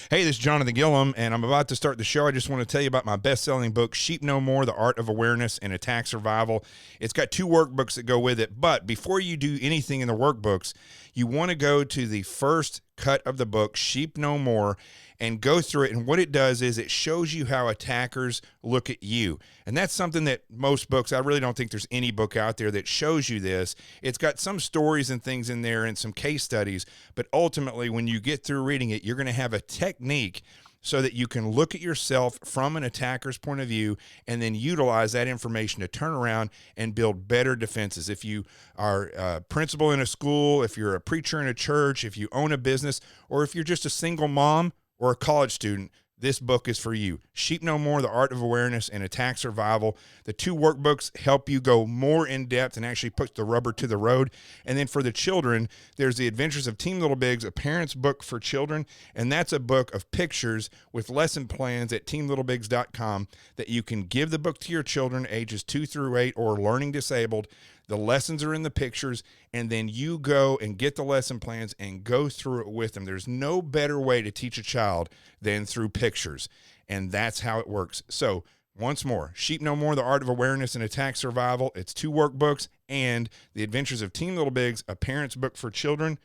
Hey, this is Jonathan Gilliam, and I'm about to start the show. I just want to tell you about my best-selling book, Sheep No More, The Art of Awareness and Attack Survival. It's got 2 workbooks that go with it, but before you do anything in the workbooks, you want to go to the first cut of the book, Sheep No More, and go through it. And what it does is it shows you how attackers look at you. And that's something that most books, I really don't think there's any book out there that shows you this. It's got some stories and things in there and some case studies, but ultimately when you get through reading it, you're going to have a technique so that you can look at yourself from an attacker's point of view and then utilize that information to turn around and build better defenses. If you are a principal in a school, if you're a preacher in a church, if you own a business, or if you're just a single mom or a college student, this book is for you. Sheep No More, The Art of Awareness and Attack Survival. The 2 workbooks help you go more in depth and actually put the rubber to the road. And then for the children, there's The Adventures of Team Little Bigs, a parent's book for children. And that's a book of pictures with lesson plans at teamlittlebigs.com that you can give the book to your children ages 2 through 8 or learning disabled. The lessons are in the pictures, and then you go and get the lesson plans and go through it with them. There's no better way to teach a child than through pictures, and that's how it works. So, once more, Sheep No More, The Art of Awareness and Attack Survival. It's 2 workbooks, and The Adventures of Team Little Bigs, a parent's book for children.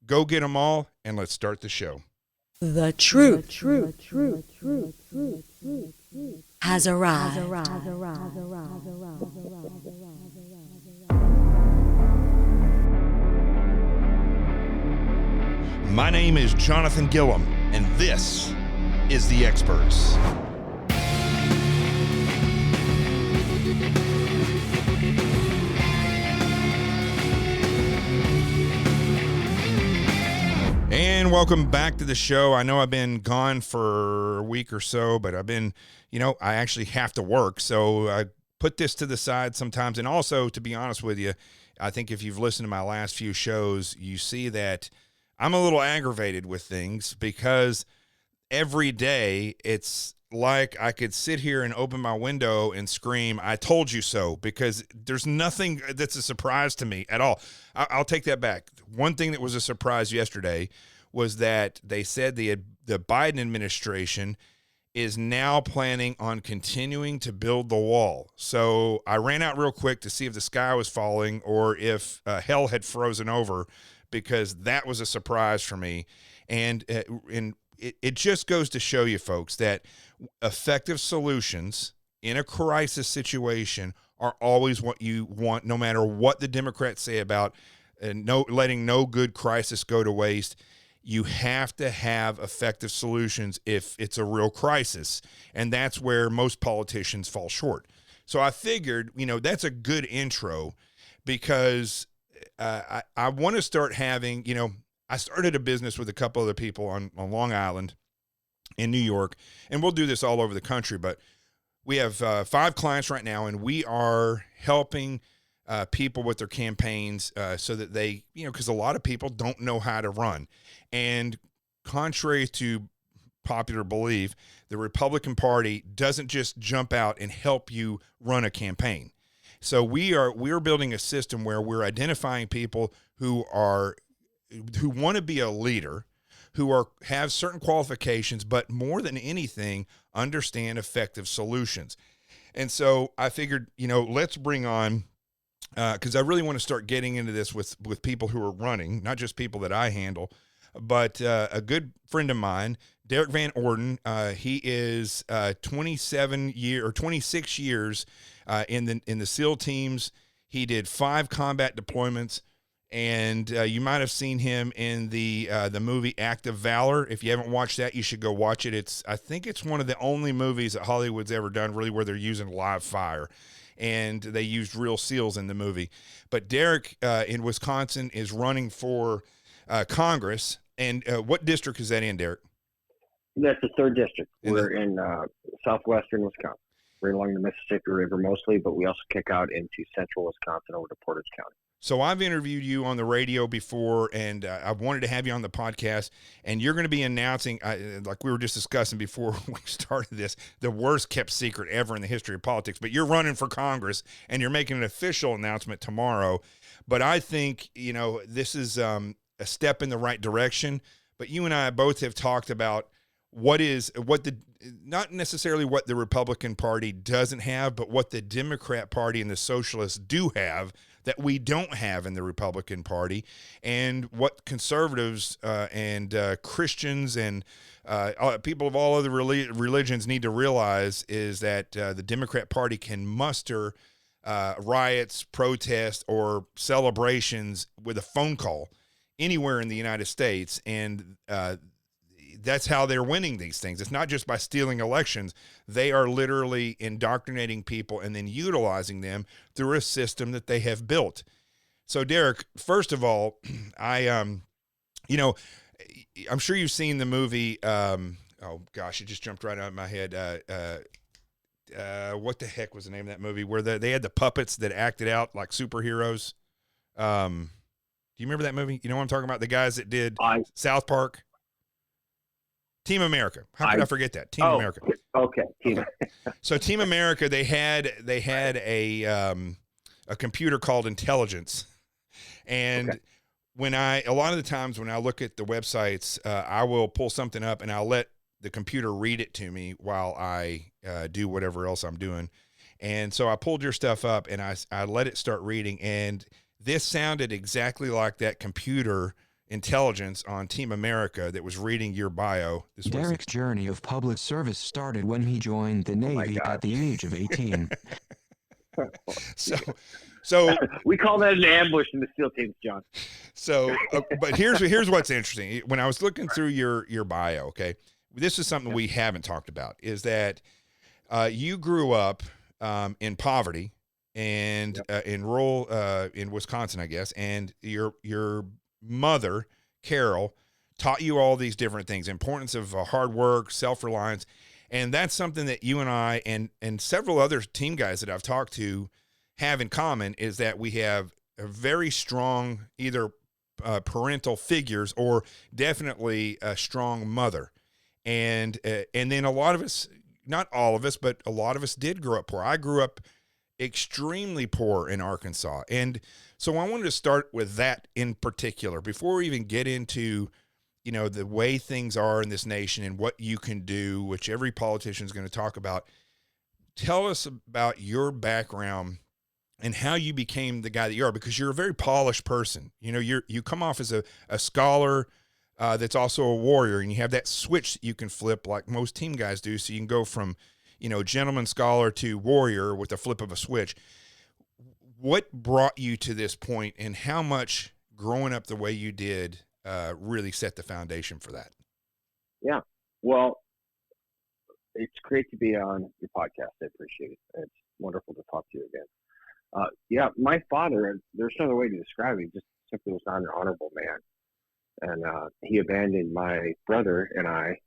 Go get them all, and let's start the show. The truth has arrived. My name is Jonathan Gilliam, and this is The Experts. And welcome back to the show. I know I've been gone for a week or so, but I've been, I actually have to work, so I put this to the side sometimes. And also, to be honest with you, I think if you've listened to my last few shows, you see that I'm a little aggravated with things because every day it's like I could sit here and open my window and scream, "I told you so," because there's nothing that's a surprise to me at all. I'll take that back. One thing that was a surprise yesterday was that they said the Biden administration is now planning on continuing to build the wall. So I ran out real quick to see if the sky was falling or if hell had frozen over, because that was a surprise for me. And it just goes to show you, folks, that effective solutions in a crisis situation are always what you want, no matter what the Democrats say about letting no good crisis go to waste. You have to have effective solutions if it's a real crisis, and that's where most politicians fall short. So I figured, that's a good intro, because I want to start having, I started a business with a couple other people on Long Island in New York, and we'll do this all over the country, but we have 5 clients right now, and we are helping people with their campaigns so that they, because a lot of people don't know how to run. And contrary to popular belief, the Republican Party doesn't just jump out and help you run a campaign. So we're building a system where we're identifying people who want to be a leader, who have certain qualifications, but more than anything, understand effective solutions. And so I figured, let's bring on, because I really want to start getting into this with people who are running, not just people that I handle, but a good friend of mine, Derrick Van Orden. He is 26 years in the SEAL teams. He did 5 combat deployments, and you might have seen him in the movie Act of Valor. If you haven't watched that, you should go watch it. I think it's one of the only movies that Hollywood's ever done, really, where they're using live fire, and they used real SEALs in the movie. But Derrick in Wisconsin is running for Congress. And what district is that in, Derrick? That's the 3rd district. We're in southwestern Wisconsin. We're along the Mississippi River mostly, but we also kick out into central Wisconsin over to Portage County. So I've interviewed you on the radio before, and I wanted to have you on the podcast, and you're going to be announcing, like we were just discussing before we started this, the worst kept secret ever in the history of politics, but you're running for Congress, and you're making an official announcement tomorrow. But I think, this is a step in the right direction, but you and I both have talked about not necessarily what the Republican Party doesn't have, but what the Democrat Party and the socialists do have that we don't have in the Republican Party, and what conservatives and Christians and people of all other religions need to realize is that the Democrat Party can muster riots, protests, or celebrations with a phone call anywhere in the United States, and that's how they're winning these things. It's not just by stealing elections. They are literally indoctrinating people and then utilizing them through a system that they have built. So, Derrick, first of all, I'm sure you've seen the movie. Oh gosh, it just jumped right out of my head. What the heck was the name of that movie where they had the puppets that acted out like superheroes? Do you remember that movie? You know what I'm talking about? The guys that did South Park. Team America. How could I forget that? Team America. Okay. So Team America, they had a computer called Intelligence, and a lot of the times when I look at the websites, I will pull something up and I'll let the computer read it to me while I do whatever else I'm doing. And so I pulled your stuff up and I let it start reading, and this sounded exactly like that computer Intelligence on Team America that was reading your bio. Derrick's journey of public service started when he joined the Navy at the age of 18. So we call that an ambush in the SEAL teams, John. So, but here's what's interesting. When I was looking through your bio, okay, this is something we haven't talked about, is that you grew up in poverty and in rural in Wisconsin, I guess, and your mother, Carol, taught you all these different things, importance of hard work, self-reliance. And that's something that you and I and several other team guys that I've talked to have in common, is that we have a very strong either parental figures or definitely a strong mother. And then a lot of us, not all of us, but a lot of us did grow up poor. I grew up extremely poor in Arkansas. And so I wanted to start with that in particular before we even get into, the way things are in this nation and what you can do, which every politician is going to talk about. Tell us about your background and how you became the guy that you are, because you're a very polished person. You come off as a scholar that's also a warrior, and you have that switch that you can flip like most team guys do. So you can go from, gentleman scholar to warrior with a flip of a switch. What brought you to this point, and how much growing up the way you did really set the foundation for that? Yeah. Well, it's great to be on your podcast. I appreciate it. It's wonderful to talk to you again. My father, there's no other way to describe it, he just simply was not an honorable man. And he abandoned my brother and I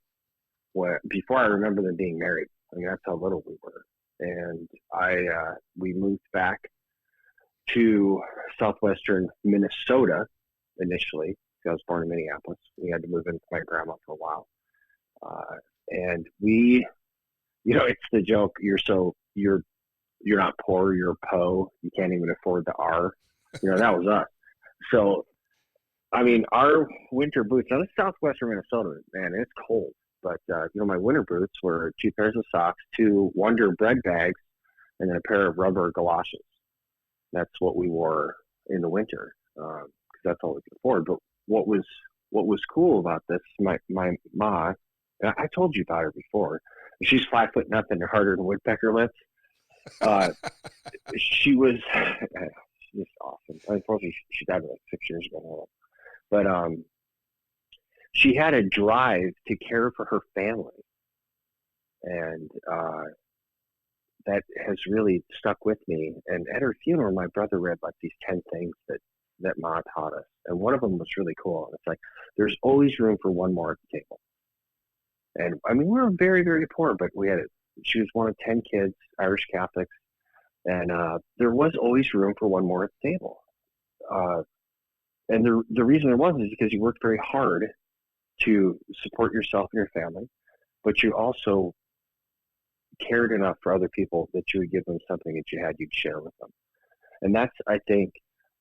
before I remember them being married. I mean, that's how little we were. And we moved back to southwestern Minnesota initially. I was born in Minneapolis. We had to move in with my grandma for a while. And we, it's the joke, you're not poor, you're a po. You can't even afford the R. That was us. So, I mean, our winter boots, now this is southwestern Minnesota, man, it's cold. But, my winter boots were 2 pairs of socks, 2 Wonder bread bags, and then a pair of rubber galoshes. That's what we wore in the winter, because that's all we could afford. But what was cool about this, my ma, and I told you about her before. She's 5 foot nothing, harder than woodpecker lips. She's awesome. Unfortunately, she died like 6 years ago. But she had a drive to care for her family, and that has really stuck with me. And at her funeral, my brother read like these 10 things that Ma taught us, and one of them was really cool. It's like, there's always room for one more at the table. And I mean, we were very, very poor, but she was one of 10 kids, Irish Catholics, and there was always room for one more at the table. And the reason there was is because you worked very hard to support yourself and your family, but you also cared enough for other people that you would give them something that you'd share with them. And that's, I think,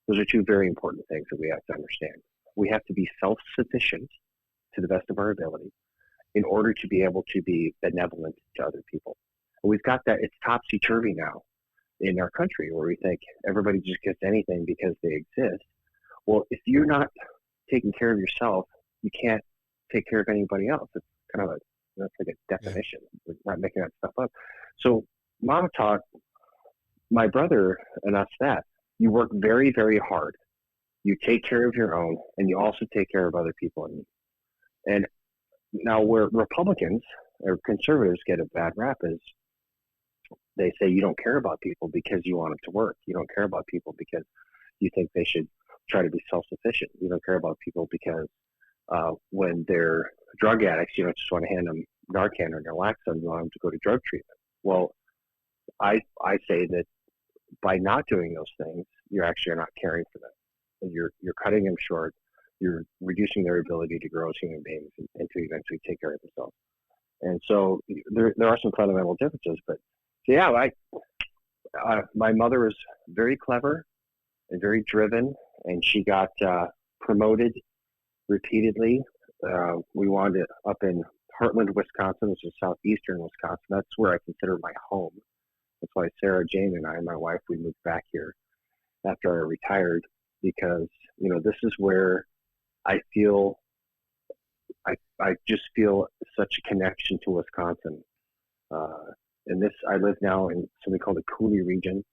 those are 2 very important things that we have to understand. We have to be self-sufficient to the best of our ability, in order to be able to be benevolent to other people. And we've got that. It's topsy-turvy now in our country where we think everybody just gets anything because they exist. Well, if you're not taking care of yourself, you can't take care of anybody else. It's kind of that's like a definition. Yeah. We're not making that stuff up. So Mama taught my brother and us that you work very, very hard. You take care of your own, and you also take care of other people. And now where Republicans or conservatives get a bad rap is they say you don't care about people because you want them to work. You don't care about people because you think they should try to be self-sufficient. You don't care about people because when they're drug addicts, you don't just want to hand them Narcan or naloxone. You want them to go to drug treatment. Well, I say that by not doing those things, you actually are not caring for them. And you're cutting them short. You're reducing their ability to grow as human beings and to eventually take care of themselves. And so there are some fundamental differences. But yeah, my mother was very clever and very driven, and she got promoted repeatedly. We wound up in Heartland, Wisconsin, which is southeastern Wisconsin. That's where I consider my home. That's why Sarah Jane and I, my wife, we moved back here after I retired, because this is where I feel I just feel such a connection to Wisconsin. And I live now in something called the Coulee region,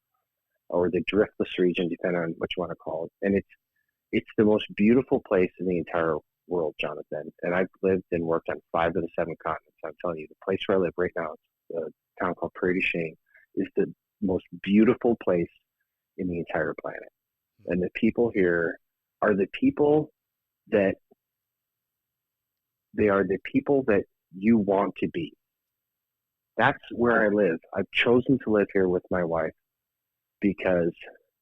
or the Driftless region, depending on what you want to call it. And it's the most beautiful place in the entire world, Jonathan. And I've lived and worked on 5 of the 7 continents. I'm telling you, the place where I live right now, it's a town called Prairie du Chien, is the most beautiful place in the entire planet. And the people here are the people that you want to be. That's where I live. I've chosen to live here with my wife because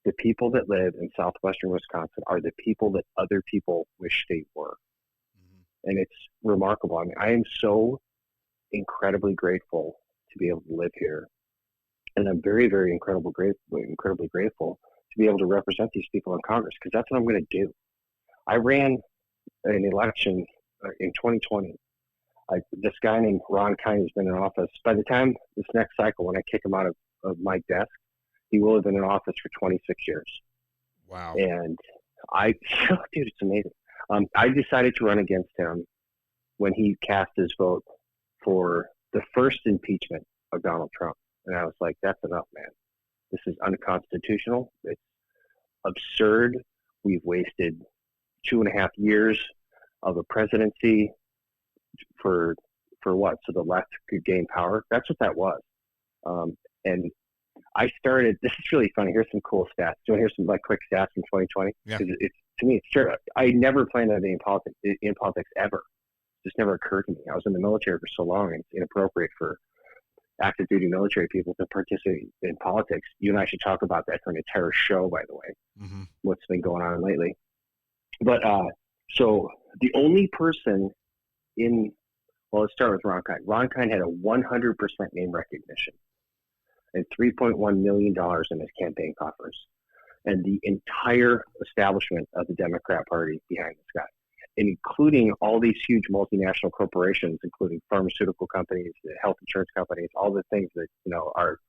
the people that live in southwestern Wisconsin are the people that other people wish they were. Mm-hmm. And it's remarkable. I mean, I am so incredibly grateful to be able to live here. And I'm very, very incredibly grateful to be able to represent these people in Congress, because that's what I'm going to do. I ran an election in 2020. This guy named Ron Kine has been in office. By the time this next cycle, when I kick him out of my desk, he will have been in office for 26 years. Wow. And dude, it's amazing. I decided to run against him when he cast his vote for the first impeachment of Donald Trump. And I was like, that's enough, man. This is unconstitutional. It's absurd. We've wasted 2.5 years of a presidency for what? So the left could gain power. That's what that was. And I started. This is really funny. Here's some cool stats. Do you want to hear some quick stats from 2020? Yeah. To me, it's true. I never planned on being in politics ever. It just never occurred to me. I was in the military for so long, and it's inappropriate for active duty military people to participate in politics. You and I should talk about that for an entire show, by the way. Mm-hmm. What's been going on lately? But so the only person let's start with Ron Kine. Ron Kine had a 100% name recognition and $3.1 million in his campaign coffers, and the entire establishment of the Democrat Party behind this guy, and including all these huge multinational corporations, including pharmaceutical companies, health insurance companies, all the things that are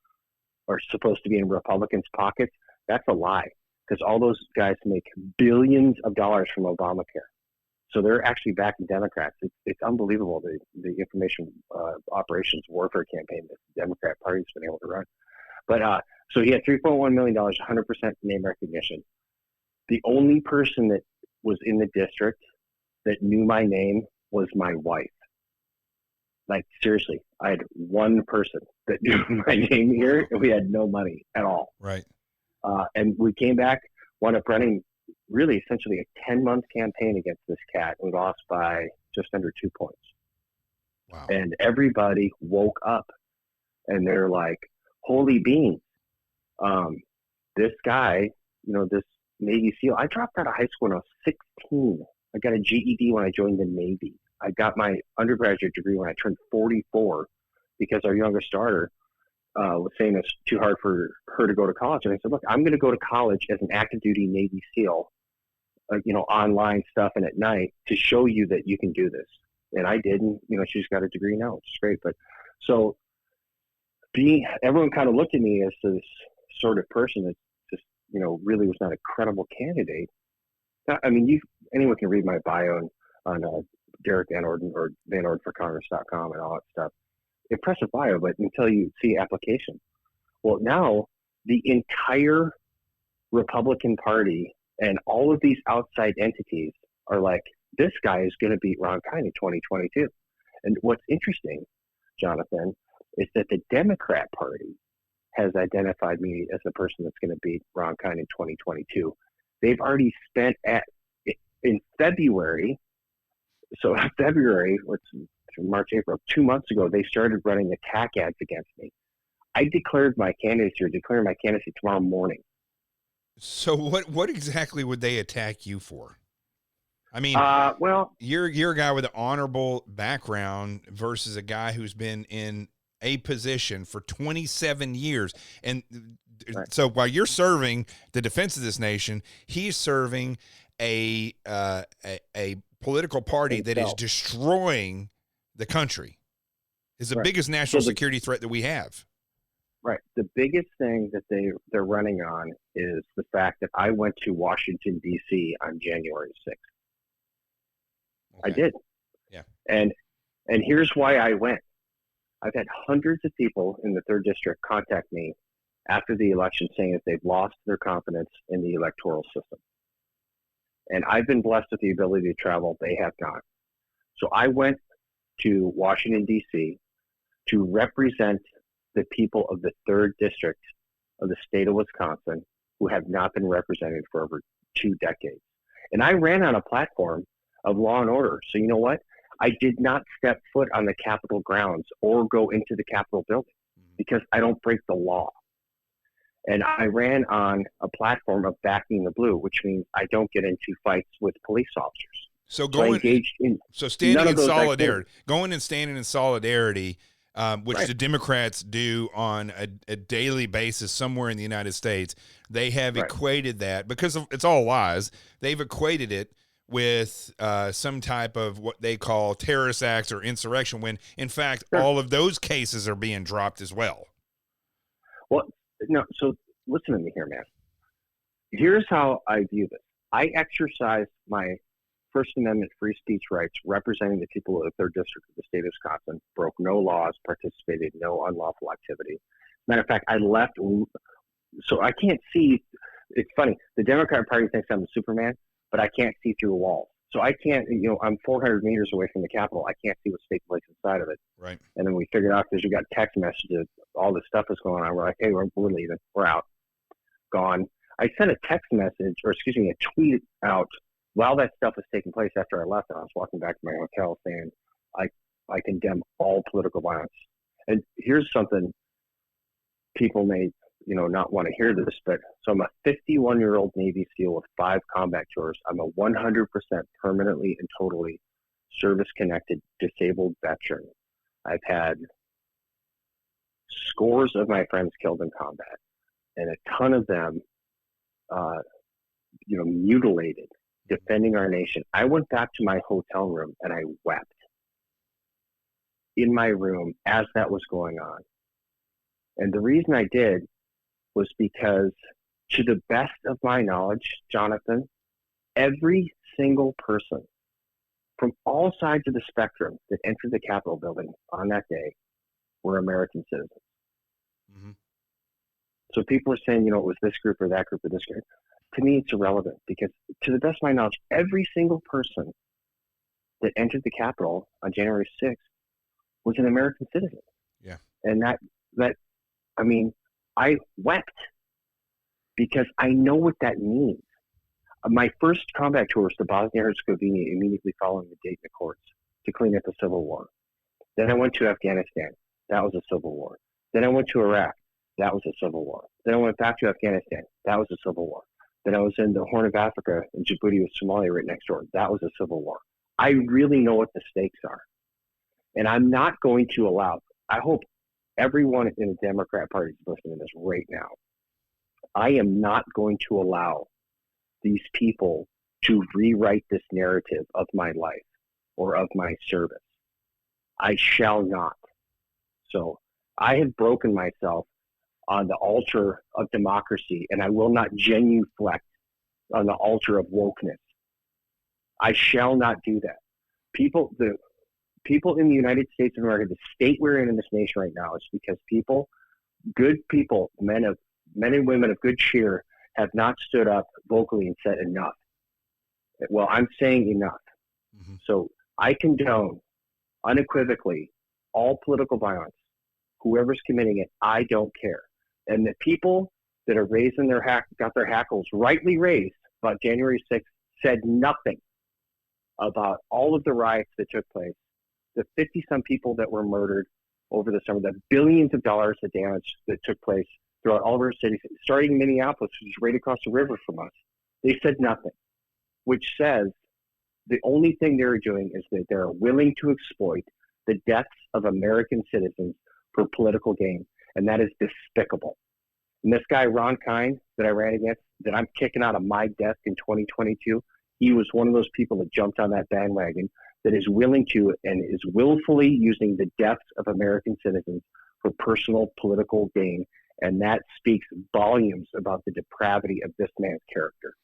supposed to be in Republicans' pockets. That's a lie, because all those guys make billions of dollars from Obamacare. So they're actually backing Democrats. It's unbelievable, the information operations warfare campaign that the Democrat Party's been able to run. But so he had $3.1 million, 100% name recognition. The only person that was in the district that knew my name was my wife. Like, seriously, I had one person that knew my name here, and we had no money at all. Right. And we came back, wound up running really essentially a 10-month campaign against this cat. We lost by just under 2 points. Wow. And everybody woke up and they're like, holy beans. This guy, this Navy SEAL, I dropped out of high school when I was 16. I got a GED when I joined the Navy. I got my undergraduate degree when I turned 44 because our youngest daughter was saying it's too hard for her to go to college. And I said, look, I'm going to go to college as an active duty Navy SEAL, online stuff and at night, to show you that you can do this. And I did, and she's got a degree now, which is great. But so everyone kind of looked at me as this sort of person that just really was not a credible candidate. I mean, anyone can read my bio on Derrick Van Orden or VanOrdenForCongress.com and all that stuff. Impressive bio, but until you see application. Well, now the entire Republican Party and all of these outside entities are like, this guy is going to beat Ron Kind in 2022. And what's interesting, Jonathan, is that the Democrat Party has identified me as the person that's going to beat Ron Kind in 2022. They've already spent in February. So in February, March, April, 2 months ago, they started running attack ads against me. I declared my candidacy tomorrow morning. So what exactly would they attack you for? I mean, well, you're a guy with an honorable background versus a guy who's been in a position for 27 years. And right. So while you're serving the defense of this nation, he's serving a political party that is destroying the country. Is the biggest national security threat that we have. Right. The biggest thing that they're running on is the fact that I went to Washington, D.C. on January 6th. Okay. I did. Yeah. And here's why I went. I've had hundreds of people in the 3rd District contact me after the election saying that they've lost their confidence in the electoral system. And I've been blessed with the ability to travel. They have not. So I went to Washington, D.C. to represent the people of the 3rd District of the state of Wisconsin who have not been represented for over 2 decades. And I ran on a platform of law and order. So you know what? I did not step foot on the Capitol grounds or go into the Capitol building because I don't break the law. And I ran on a platform of backing the blue, which means I don't get into fights with police officers. Standing in solidarity, going and standing in solidarity, which the Democrats do on a daily basis somewhere in the United States. They have equated that, because it's all lies, they've equated it with some type of what they call terrorist acts or insurrection, when, in fact, all of those cases are being dropped as well. Well, no, so listen to me here, man. Here's how I view this. I exercise my First Amendment free speech rights representing the people of the 3rd District of the state of Wisconsin, broke no laws, participated in no unlawful activity. Matter of fact, I left, so I can't see. It's funny. The Democrat Party thinks I'm a Superman, but I can't see through a wall. So I can't, I'm 400 meters away from the Capitol. I can't see what's taking place inside of it. Right. And then we figured out, because we got text messages, all this stuff is going on. We're like, hey, we're leaving. We're out. Gone. I sent a a tweet out while that stuff was taking place after I left. And I was walking back to my hotel saying, I condemn all political violence. And here's something people may not want to hear this, but so I'm a 51-year-old Navy SEAL with 5 combat tours. I'm a 100% permanently and totally service-connected disabled veteran. I've had scores of my friends killed in combat, and a ton of them, mutilated, defending our nation. I went back to my hotel room and I wept in my room as that was going on. And the reason I did was because, to the best of my knowledge, Jonathan, every single person from all sides of the spectrum that entered the Capitol building on that day were American citizens. Mm-hmm. So people are saying, it was this group or that group or this group. To me, it's irrelevant, because, to the best of my knowledge, every single person that entered the Capitol on January 6th was an American citizen. Yeah. And I wept because I know what that means. My first combat tour was to Bosnia-Herzegovina immediately following the Dayton Accords to clean up the Civil War. Then I went to Afghanistan. That was a civil war. Then I went to Iraq. That was a civil war. Then I went back to Afghanistan. That was a civil war. Then I was in the Horn of Africa in Djibouti with Somalia right next door. That was a civil war. I really know what the stakes are. And I'm not going to allow, I hope everyone in the Democrat Party is listening to this right now. I am not going to allow these people to rewrite this narrative of my life. or of my service. I shall not. So I have broken myself on the altar of democracy, and I will not genuflect on the altar of wokeness. I shall not do that. The people in the United States of America, the state we're in this nation right now, is because good people, men and women of good cheer, have not stood up vocally and said enough. Well, I'm saying enough. Mm-hmm. So I condone unequivocally all political violence. Whoever's committing it, I don't care. And the people that are got their hackles rightly raised about January 6th said nothing about all of the riots that took place, the 50-some people that were murdered over the summer, the billions of dollars of damage that took place throughout all of our cities, starting in Minneapolis, which is right across the river from us. They said nothing, which says the only thing they're doing is that they're willing to exploit the deaths of American citizens for political gain, and that is despicable. And this guy, Ron Kine, that I ran against, that I'm kicking out of my desk in 2022, he was one of those people that jumped on that bandwagon that is willing to and is willfully using the deaths of American citizens for personal political gain. And that speaks volumes about the depravity of this man's character.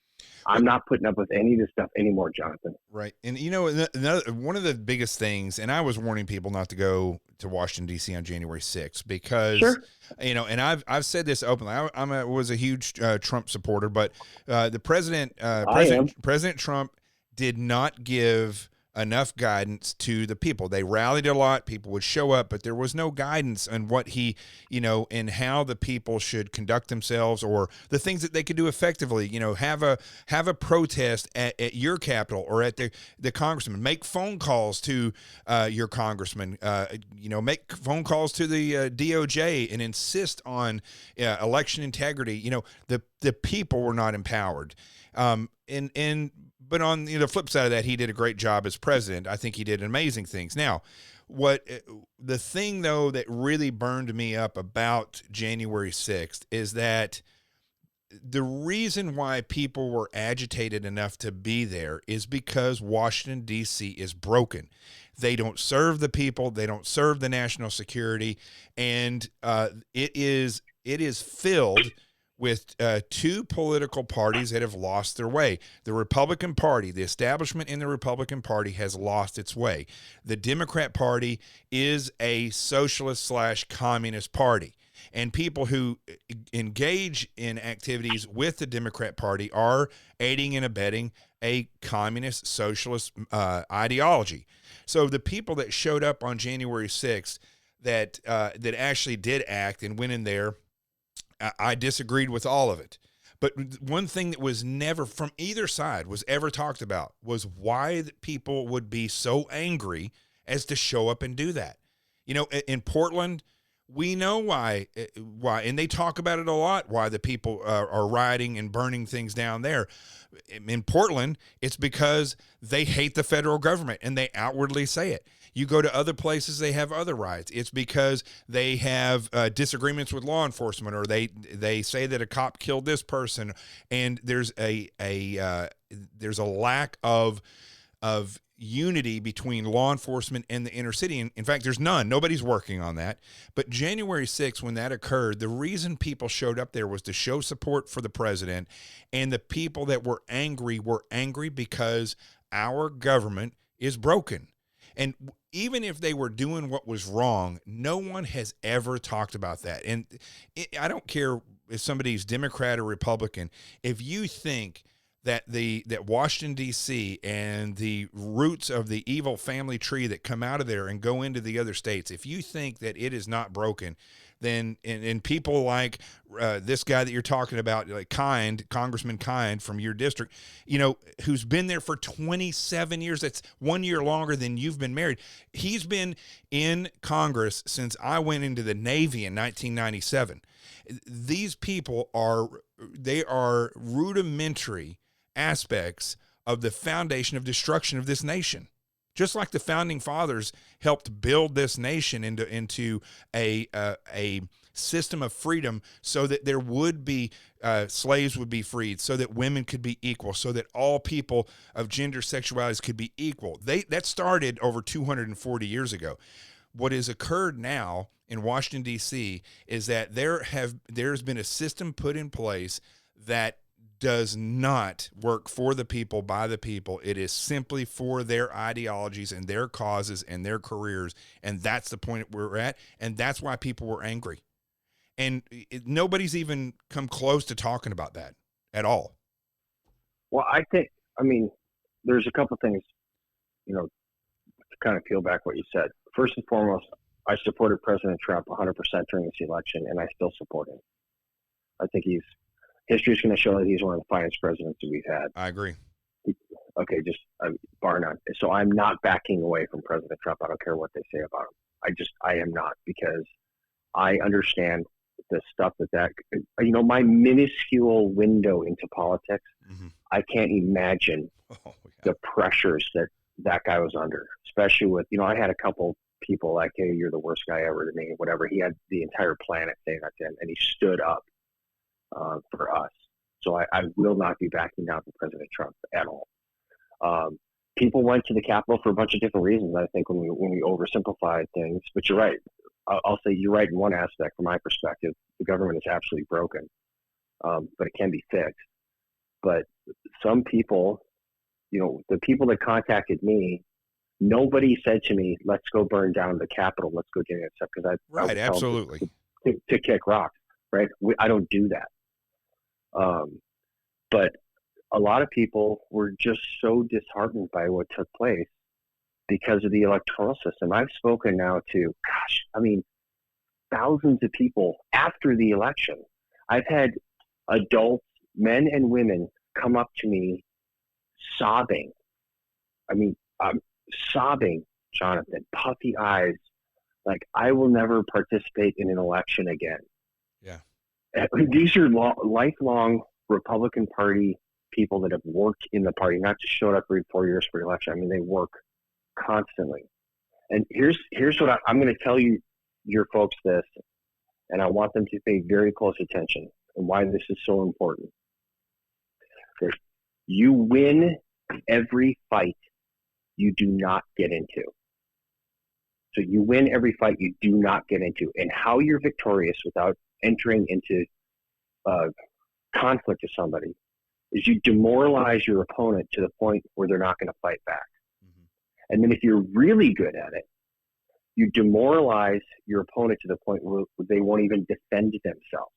I'm not putting up with any of this stuff anymore, Jonathan. Right. And, one of the biggest things, and I was warning people not to go to Washington, D.C. on January 6th because, Sure. And I've said this openly. I was a huge Trump supporter, but the President Trump did not give enough guidance to the people. They rallied a lot. People would show up, but there was no guidance on what he, and how the people should conduct themselves or the things that they could do effectively. Have a protest at your Capitol or at the congressman. Make phone calls to your congressman. Make phone calls to the DOJ and insist on election integrity. The people were not empowered. But on the flip side of that, he did a great job as president. I think he did amazing things. Now, the thing, though, that really burned me up about January 6th is that the reason why people were agitated enough to be there is because Washington, D.C. is broken. They don't serve the people. They don't serve the national security. And it is filled with two political parties that have lost their way. The Republican Party, the establishment in the Republican Party has lost its way. The Democrat Party is a socialist/communist party. And people who engage in activities with the Democrat Party are aiding and abetting a communist socialist ideology. So the people that showed up on January 6th that actually did act and went in there, I disagreed with all of it. But one thing that was never from either side was ever talked about was why people would be so angry as to show up and do that. In Portland, we know why, and they talk about it a lot, why the people are rioting and burning things down there. In Portland, it's because they hate the federal government, and they outwardly say it. You go to other places, they have other riots. It's because they have disagreements with law enforcement, or they say that a cop killed this person, and there's a lack of unity between law enforcement and the inner city. In fact, there's none. Nobody's working on that. But January 6th, when that occurred, the reason people showed up there was to show support for the president, and the people that were angry because our government is broken. And even if they were doing what was wrong, no one has ever talked about that. And I don't care if somebody's Democrat or Republican, if you think that Washington, D.C. and the roots of the evil family tree that come out of there and go into the other states, if you think that it is not broken, then and people like this guy that you're talking about, like Congressman Kind from your district, who's been there for 27 years. That's 1 year longer than you've been married. He's been in Congress since I went into the Navy in 1997. These people are rudimentary aspects of the foundation of destruction of this nation. Just like the founding fathers helped build this nation into a system of freedom so that there would be slaves would be freed, so that women could be equal, so that all people of gender sexualities could be equal. That started over 240 years ago. What has occurred now in Washington, D.C. is that there's been a system put in place that does not work for the people, by the people. It is simply for their ideologies and their causes and their careers. And that's the point we're at. And that's why people were angry. And nobody's even come close to talking about that at all. Well, there's a couple things, to kind of peel back what you said. First and foremost, I supported President Trump 100% during this election, and I still support him. I think history is going to show that he's one of the finest presidents that we've had. I agree. Okay, bar none. So I'm not backing away from President Trump. I don't care what they say about him. I am not, because I understand the stuff that my minuscule window into politics, I can't imagine the pressures that guy was under, especially with, I had a couple people like, hey, you're the worst guy ever to me, whatever. He had the entire planet saying that to him, and he stood up for us. So I will not be backing down for President Trump at all. People went to the Capitol for a bunch of different reasons. I think when we oversimplified things, but you're right. I'll say you're right in one aspect. From my perspective, the government is absolutely broken, but it can be fixed. But some people, the people that contacted me, nobody said to me, "Let's go burn down the Capitol. Let's go get it," except because I was absolutely to kick rocks. Right? I don't do that. But a lot of people were just so disheartened by what took place because of the electoral system. I've spoken now to, thousands of people after the election. I've had adults, men and women, come up to me sobbing. I'm sobbing, Jonathan, puffy eyes, like, I will never participate in an election again. Yeah. These are lifelong Republican Party people that have worked in the party, not just showed up every 4 years for election. They work constantly. And here's what I'm going to tell your folks this, and I want them to pay very close attention and why this is so important. You win every fight you do not get into. So you win every fight you do not get into. And how you're victorious without entering into conflict with somebody is you demoralize your opponent to the point where they're not going to fight back. And then if you're really good at it, you demoralize your opponent to the point where they won't even defend themselves.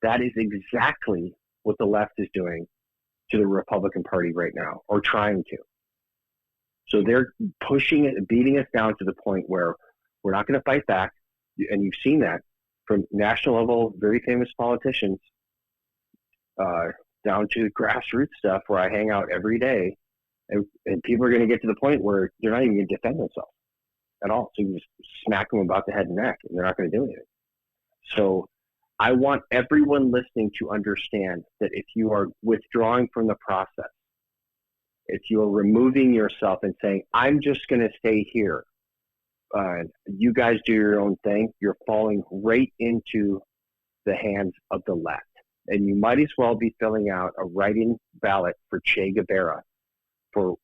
That is exactly what the left is doing to the Republican Party right now, or trying to. So they're pushing it and beating us down to the point where we're not going to fight back. And you've seen that from national level, very famous politicians, down to grassroots stuff where I hang out every day. And people are going to get to the point where they're not even going to defend themselves at all. So you just smack them about the head and neck, and they're not going to do anything. So I want everyone listening to understand that if you are withdrawing from the process, if you are removing yourself and saying, I'm just going to stay here, you guys do your own thing, you're falling right into the hands of the left. And you might as well be filling out a write-in ballot for Che Guevara for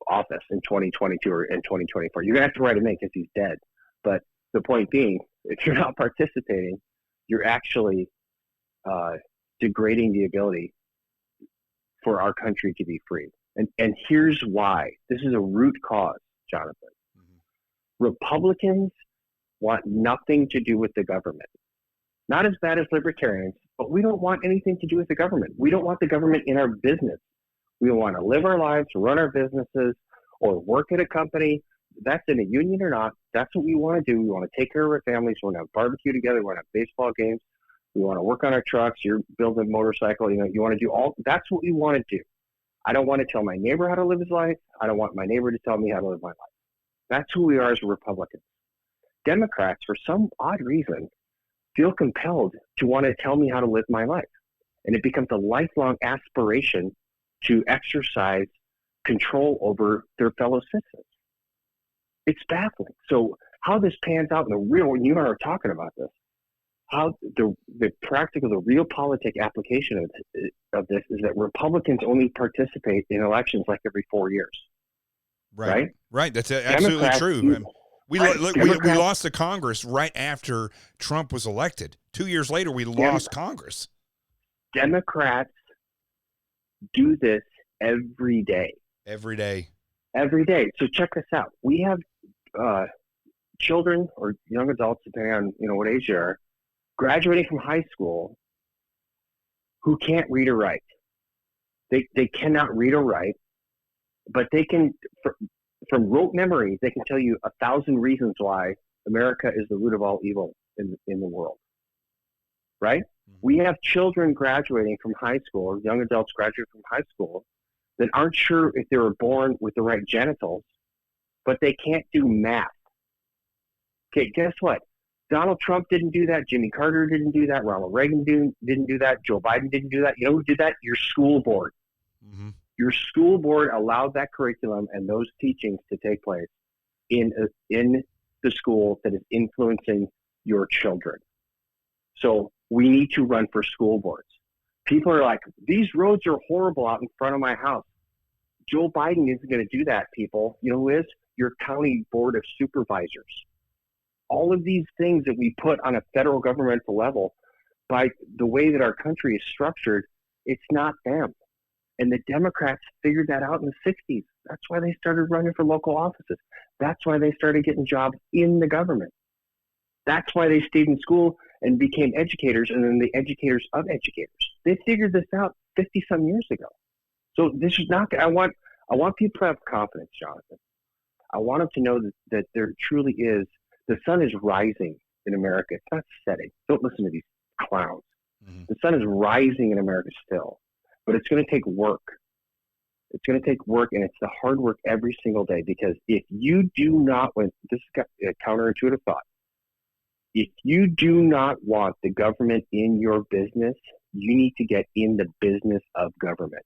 office in 2022 or in 2024. You're going to have to write him in because he's dead. But the point being, if you're not participating, you're actually degrading the ability for our country to be free. And here's why. This is a root cause, Jonathan. Republicans want nothing to do with the government. Not as bad as libertarians, but we don't want anything to do with the government. We don't want the government in our business. We want to live our lives, run our businesses, or work at a company. That's in a union or not. That's what we want to do. We want to take care of our families. We want to have barbecue together. We want to have baseball games. We want to work on our trucks. You're building a motorcycle. You want to do all. That's what we want to do. I don't want to tell my neighbor how to live his life. I don't want my neighbor to tell me how to live my life. That's who we are as Republicans. Democrats, for some odd reason, feel compelled to want to tell me how to live my life. And it becomes a lifelong aspiration to exercise control over their fellow citizens. It's baffling. So how this pans out in the real, and you and I are talking about this, how the practical, the real politic application of this is that Republicans only participate in elections like every 4 years. Right? Right. That's absolutely true. We lost the Congress right after Trump was elected. 2 years later, we lost Congress. Democrats do this every day. Every day. Every day. So check this out. We have children or young adults, depending on what age they are, graduating from high school who can't read or write. They cannot read or write, but they can, from rote memory, they can tell you 1,000 reasons why America is the root of all evil in the world. Right? Mm-hmm. We have children graduating from high school, or young adults graduating from high school, that aren't sure if they were born with the right genitals, but they can't do math. Okay, guess what? Donald Trump didn't do that. Jimmy Carter didn't do that. Ronald Reagan didn't do that. Joe Biden didn't do that. You know who did that? Your school board. Mm-hmm. Your school board allowed that curriculum and those teachings to take place in the school that is influencing your children. So we need to run for school boards. People are like, these roads are horrible out in front of my house. Joe Biden isn't going to do that, people. You know who is? Your county board of supervisors. All of these things that we put on a federal governmental level, by the way that our country is structured, it's not them. And the Democrats figured that out in the 60s. That's why they started running for local offices. That's why they started getting jobs in the government. That's why they stayed in school and became educators, and then the educators of educators. They figured this out 50-some years ago. So this is not. I want people to have confidence, Jonathan. I want them to know that there truly is. The sun is rising in America. It's not setting. Don't listen to these clowns. Mm-hmm. The sun is rising in America still, but it's going to take work. It's going to take work, and it's the hard work every single day. Because if you do not, this is a counterintuitive thought. If you do not want the government in your business, you need to get in the business of government.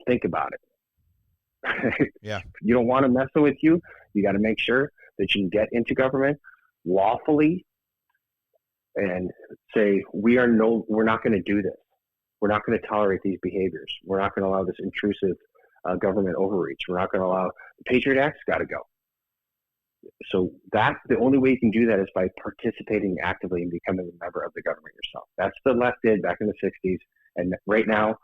Think about it. Yeah. You don't want them messing with you. You got to make sure that you can get into government lawfully and say, we're not going to do this. We're not going to tolerate these behaviors. We're not going to allow this intrusive government overreach. We're not going to allow the Patriot Act's got to go. So that's the only way you can do that is by participating actively and becoming a member of the government yourself. That's the left did back in the 60s. And right now,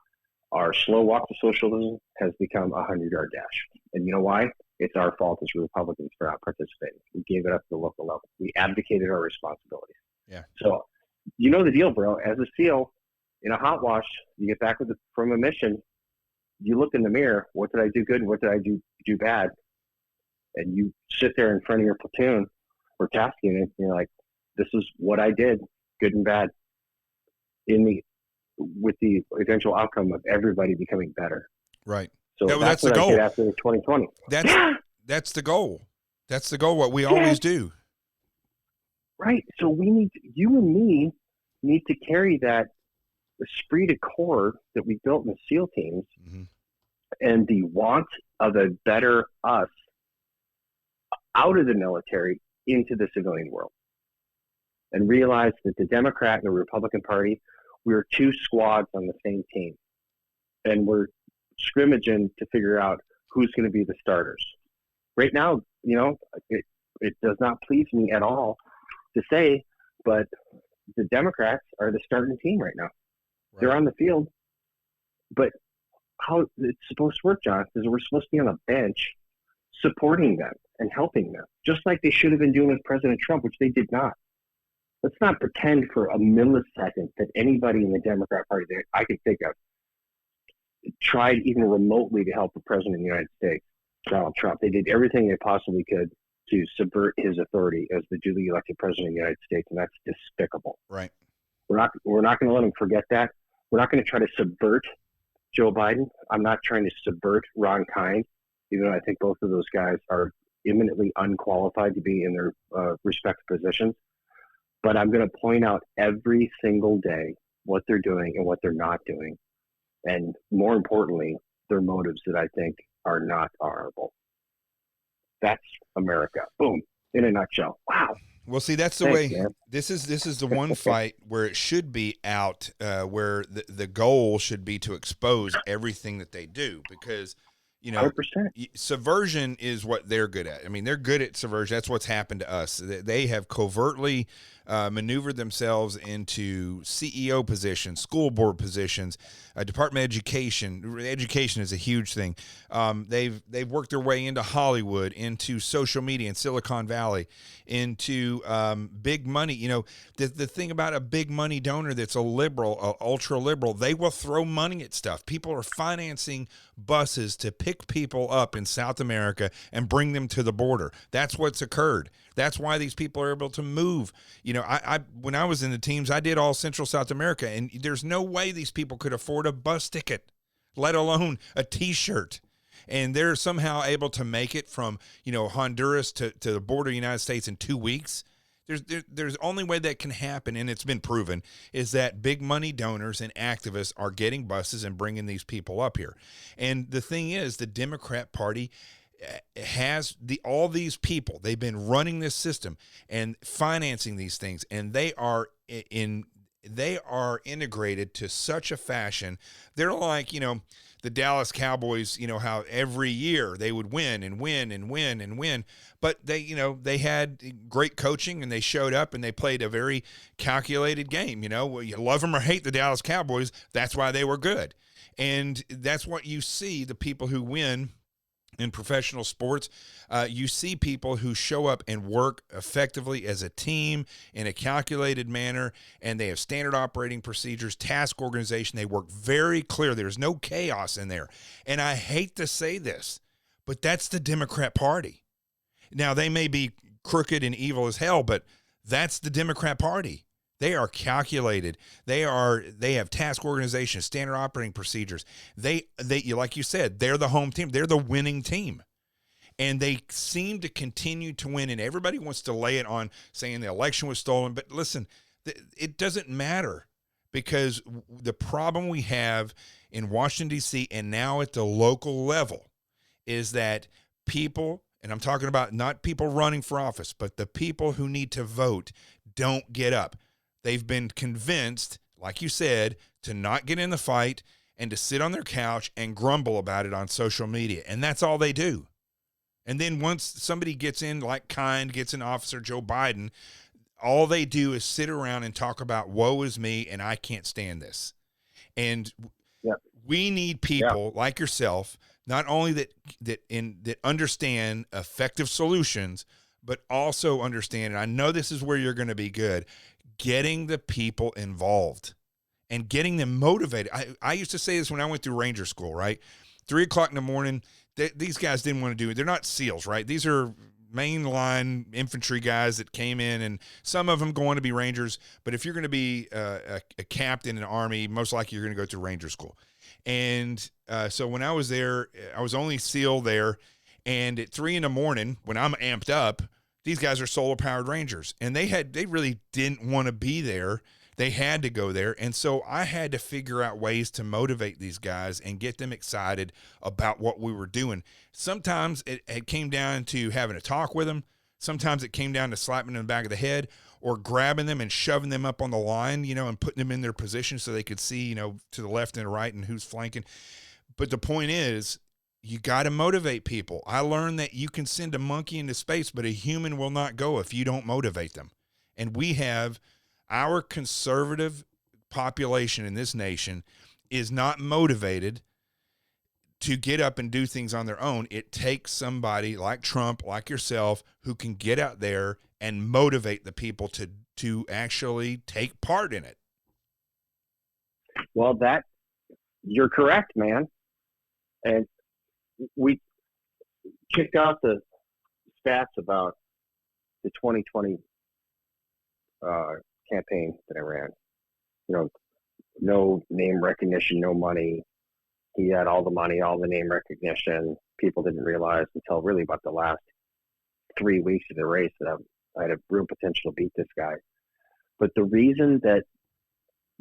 our slow walk to socialism has become a 100-yard dash. And you know why? It's our fault as Republicans for not participating. We gave it up to the local level. We abdicated our responsibilities. Yeah. So you know the deal, bro. As a SEAL in a hot wash, you get back from a mission, you look in the mirror, what did I do good and what did I do bad? And you sit there in front of your platoon or task unit, and you're like, this is what I did, good and bad, with the eventual outcome of everybody becoming better. Right. So that's the what goal. I did after 2020. That's the goal. That's the goal. What we always do. Right. So you and me need to carry that esprit de corps that we built in the SEAL teams, mm-hmm. and the want of a better us out of the military into the civilian world, and realize that the Democrat and the Republican Party, we're two squads on the same team, and we're scrimmaging to figure out who's going to be the starters. Right now, it does not please me at all to say, but the Democrats are the starting team right now. Right. They're on the field, but how it's supposed to work, John, is we're supposed to be on a bench supporting them and helping them, just like they should have been doing with President Trump, which they did not. Let's not pretend for a millisecond that anybody in the Democrat Party that I can think of tried even remotely to help the President of the United States, Donald Trump. They did everything they possibly could to subvert his authority as the duly elected President of the United States, and that's despicable. Right. We're not going to let them forget that. We're not going to try to subvert Joe Biden. I'm not trying to subvert Ron Kind, even though I think both of those guys are eminently unqualified to be in their respective positions. But I'm going to point out every single day what they're doing and what they're not doing. And more importantly, their motives that I think are not honorable. That's America. Boom. in a nutshell. Wow. Well, see, that's the Thanks, way. man. This is the one fight where it should be out, where the goal should be to expose everything that they do, because, you know, 100%. subversion is what they're good at. I mean, they're good at subversion. That's what's happened to us. They have covertly maneuvered themselves into CEO positions, school board positions, Department of Education. Education is a huge thing. They've worked their way into Hollywood, into social media in Silicon Valley, into big money. You know, the thing about a big money donor that's a liberal, ultra liberal, they will throw money at stuff. People are financing buses to pick people up in South America and bring them to the border. That's what's occurred. That's why these people are able to move. You know, I when I was in the teams, I did all Central South America, and there's no way these people could afford a bus ticket, let alone a T-shirt. And they're somehow able to make it from, you know, Honduras to the border of the United States in 2 weeks. There's only way that can happen, and it's been proven, is that big money donors and activists are getting buses and bringing these people up here. And the thing is, the Democrat Party has all these people. They've been running this system and financing these things, and they are integrated to such a fashion. They're like, you know, the Dallas Cowboys, you know, how every year they would win and win and win and win. But they, you know, they had great coaching, and they showed up and they played a very calculated game. You know, well, you love them or hate the Dallas Cowboys. That's why they were good. And that's what you see, the people who win in professional sports. You see people who show up and work effectively as a team in a calculated manner, and they have standard operating procedures, task organization. They work very clear. There's no chaos in there. And I hate to say this, but that's the Democrat Party. Now, they may be crooked and evil as hell, but that's the Democrat Party. They are calculated. They have task organization, standard operating procedures. They like you said, they're the home team. They're the winning team. And they seem to continue to win, and everybody wants to lay it on saying the election was stolen. But listen, it doesn't matter, because the problem we have in Washington, D.C., and now at the local level, is that people, and I'm talking about not people running for office, but the people who need to vote, don't get up. They've been convinced, like you said, to not get in the fight and to sit on their couch and grumble about it on social media. And that's all they do. And then once somebody gets in, like gets in Officer Joe Biden, all they do is sit around and talk about woe is me and I can't stand this. And we need people like yourself, not only that understand effective solutions, but also understand, and I know this is where you're going to be good, getting the people involved and getting them motivated. I used to say this when I went through Ranger School, right? 3 o'clock in the morning, these guys didn't want to do it. They're not SEALs, right? These are mainline infantry guys that came in, and some of them go on to be Rangers. But if you're going to be a captain in the Army, most likely you're going to go through Ranger School. And so when I was there, I was only SEAL there. And at 3 in the morning, when I'm amped up, these guys are solar-powered Rangers, and they really didn't want to be there. They had to go there, and so I had to figure out ways to motivate these guys and get them excited about what we were doing. Sometimes it came down to having a talk with them. Sometimes it came down to slapping them in the back of the head or grabbing them and shoving them up on the line, you know, and putting them in their position so they could see, you know, to the left and the right and who's flanking. But the point is, you got to motivate people. I learned that you can send a monkey into space, but a human will not go if you don't motivate them. And we have our conservative population in this nation is not motivated to get up and do things on their own. It takes somebody like Trump, like yourself, who can get out there and motivate the people to actually take part in it. Well, you're correct, man. And we kicked off the stats about the 2020 campaign that I ran. You know, no name recognition, no money. He had all the money, all the name recognition. People didn't realize until really about the last 3 weeks of the race that I had a real potential to beat this guy. But the reason that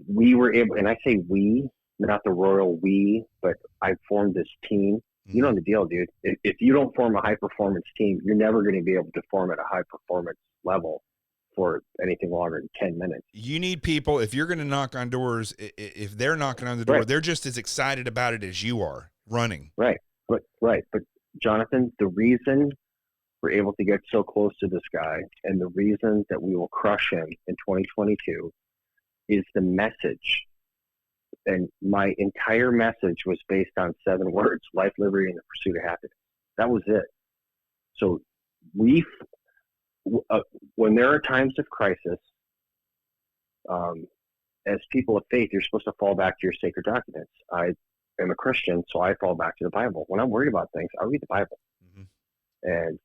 we were able, and I say we, not the royal we, but I formed this team You know the deal, dude. If you don't form a high performance team, you're never going to be able to form at a high performance level for anything longer than 10 minutes. You need people, if you're going to knock on doors, if they're knocking on the door, Right. they're just as excited about it as you are running. Right. But Jonathan, the reason we're able to get so close to this guy and the reason that we will crush him in 2022 is the message. And my entire message was based on 7 words: life, liberty, and the pursuit of happiness. That was it. So when there are times of crisis, as people of faith, you're supposed to fall back to your sacred documents. I am a Christian, so I fall back to the Bible. When I'm worried about things, I read the Bible. Mm-hmm. And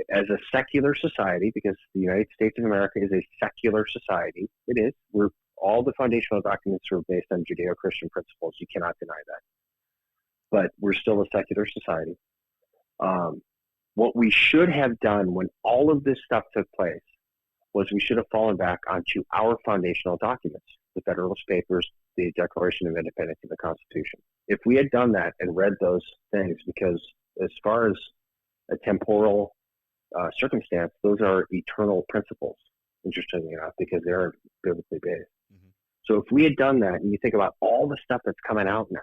as a secular society, because the United States of America is a secular society, it is. All the foundational documents are based on Judeo-Christian principles. You cannot deny that. But we're still a secular society. What we should have done when all of this stuff took place was we should have fallen back onto our foundational documents, the Federalist Papers, the Declaration of Independence, and the Constitution. If we had done that and read those things, because as far as a temporal circumstance, those are eternal principles, interestingly enough, because they're biblically based. Mm-hmm. So if we had done that, and you think about all the stuff that's coming out now,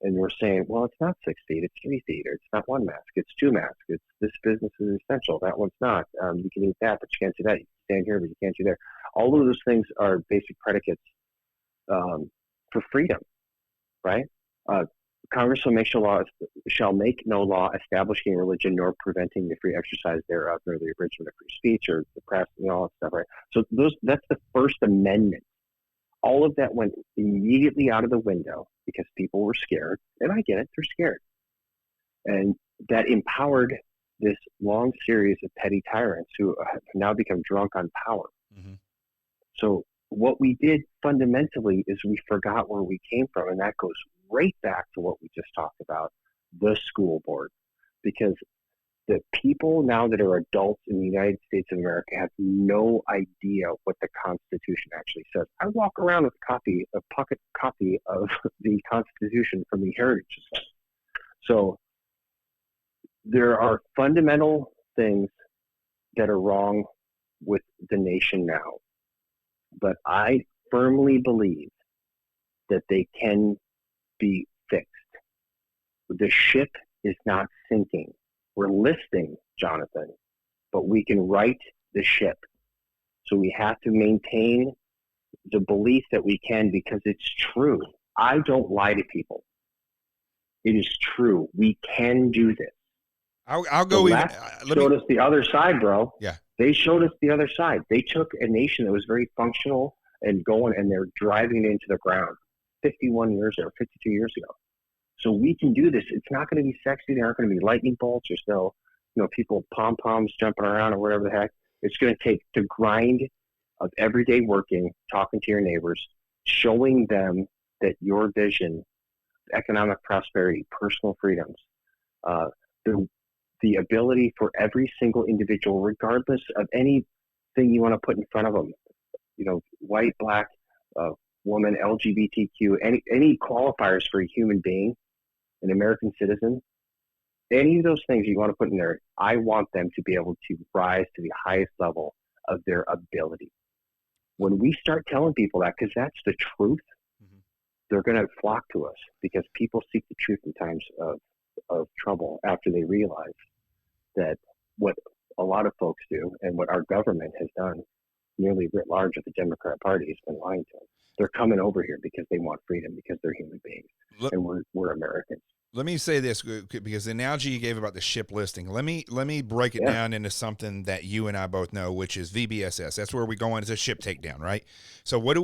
and we're saying, well, it's not 6 feet, it's 3 feet, or it's not 1 mask, it's 2 masks, it's this business is essential, that one's not. You can eat that, but you can't do that. You can stand here, but you can't do there. All of those things are basic predicates for freedom, right? Congress shall make no law establishing religion nor preventing the free exercise thereof, nor the abridgment of free speech or the press and all that stuff, right? So that's the First Amendment. All of that went immediately out of the window because people were scared, and I get it, they're scared. And that empowered this long series of petty tyrants who have now become drunk on power. Mm-hmm. So what we did fundamentally is we forgot where we came from, and that goes right back to what we just talked about, the school board. Because the people now that are adults in the United States of America have no idea what the Constitution actually says. I walk around with a pocket copy of the Constitution from the Heritage Society. So there are fundamental things that are wrong with the nation now. But I firmly believe that they can be fixed. The ship is not sinking. We're listing, Jonathan, but we can right the ship. So we have to maintain the belief that we can, because it's true. I don't lie to people. It is true. We can do this. I'll go the even. Showed us the other side, bro. Yeah. They showed us the other side. They took a nation that was very functional and going, and they're driving it into the ground 51 years or 52 years ago. So we can do this. It's not going to be sexy. There aren't going to be lightning bolts or people pom-poms jumping around or whatever the heck. It's going to take the grind of everyday working, talking to your neighbors, showing them that your vision, economic prosperity, personal freedoms, the ability for every single individual, regardless of anything you want to put in front of them, white, black, woman, LGBTQ, any qualifiers for a human being, an American citizen, any of those things you want to put in there, I want them to be able to rise to the highest level of their ability. When we start telling people that, because that's the truth, mm-hmm. they're going to flock to us, because people seek the truth in times of trouble after they realize that what a lot of folks do and what our government has done nearly writ large of the Democrat Party has been lying to them. They're coming over here because they want freedom, because they're human beings, and we're Americans. Let me say this, because the analogy you gave about the ship listing, let me break it down into something that you and I both know, which is VBSS. That's where we go on. It's a ship takedown, right? So what do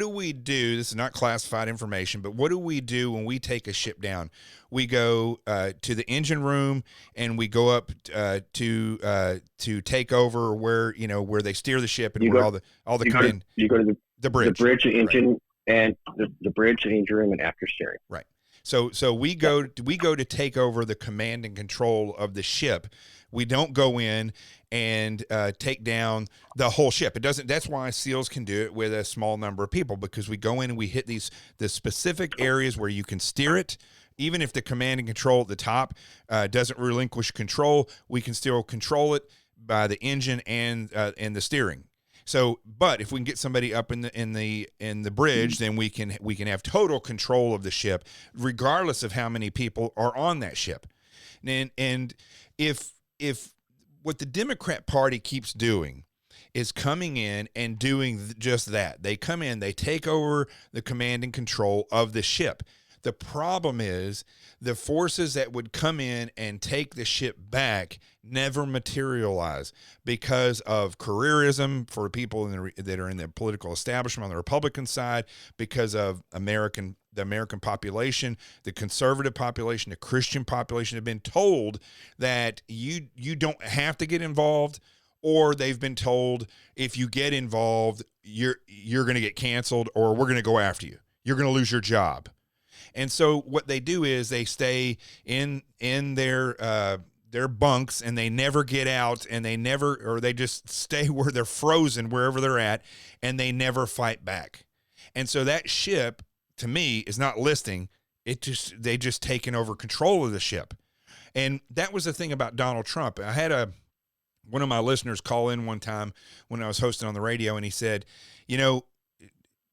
we do? This is not classified information, but what do we do when we take a ship down? We go to the engine room, and we go up to take over where they steer the ship, and where all the command. You go to the bridge, engine, right. And the bridge, and engine room, and after steering. Right. So we go to take over the command and control of the ship. We don't go in and take down the whole ship. It doesn't. That's why SEALs can do it with a small number of people, because we go in and we hit the specific areas where you can steer it, even if the command and control at the top doesn't relinquish control, we can still control it by the engine and the steering. So, but if we can get somebody up in the bridge, then we can have total control of the ship, regardless of how many people are on that ship. And if what the Democrat Party keeps doing is coming in and doing just that, they come in, they take over the command and control of the ship. The problem is the forces that would come in and take the ship back never materialize because of careerism for people that are in the political establishment on the Republican side, because of the American population, the conservative population, the Christian population have been told that you don't have to get involved, or they've been told if you get involved, you're going to get canceled, or we're going to go after you. You're going to lose your job. And so what they do is they stay in their bunks, and they never get out, and they just stay where they're frozen wherever they're at, and they never fight back. And so that ship, to me, is not listing. They just taken over control of the ship. And that was the thing about Donald Trump. I had one of my listeners call in one time when I was hosting on the radio, and he said,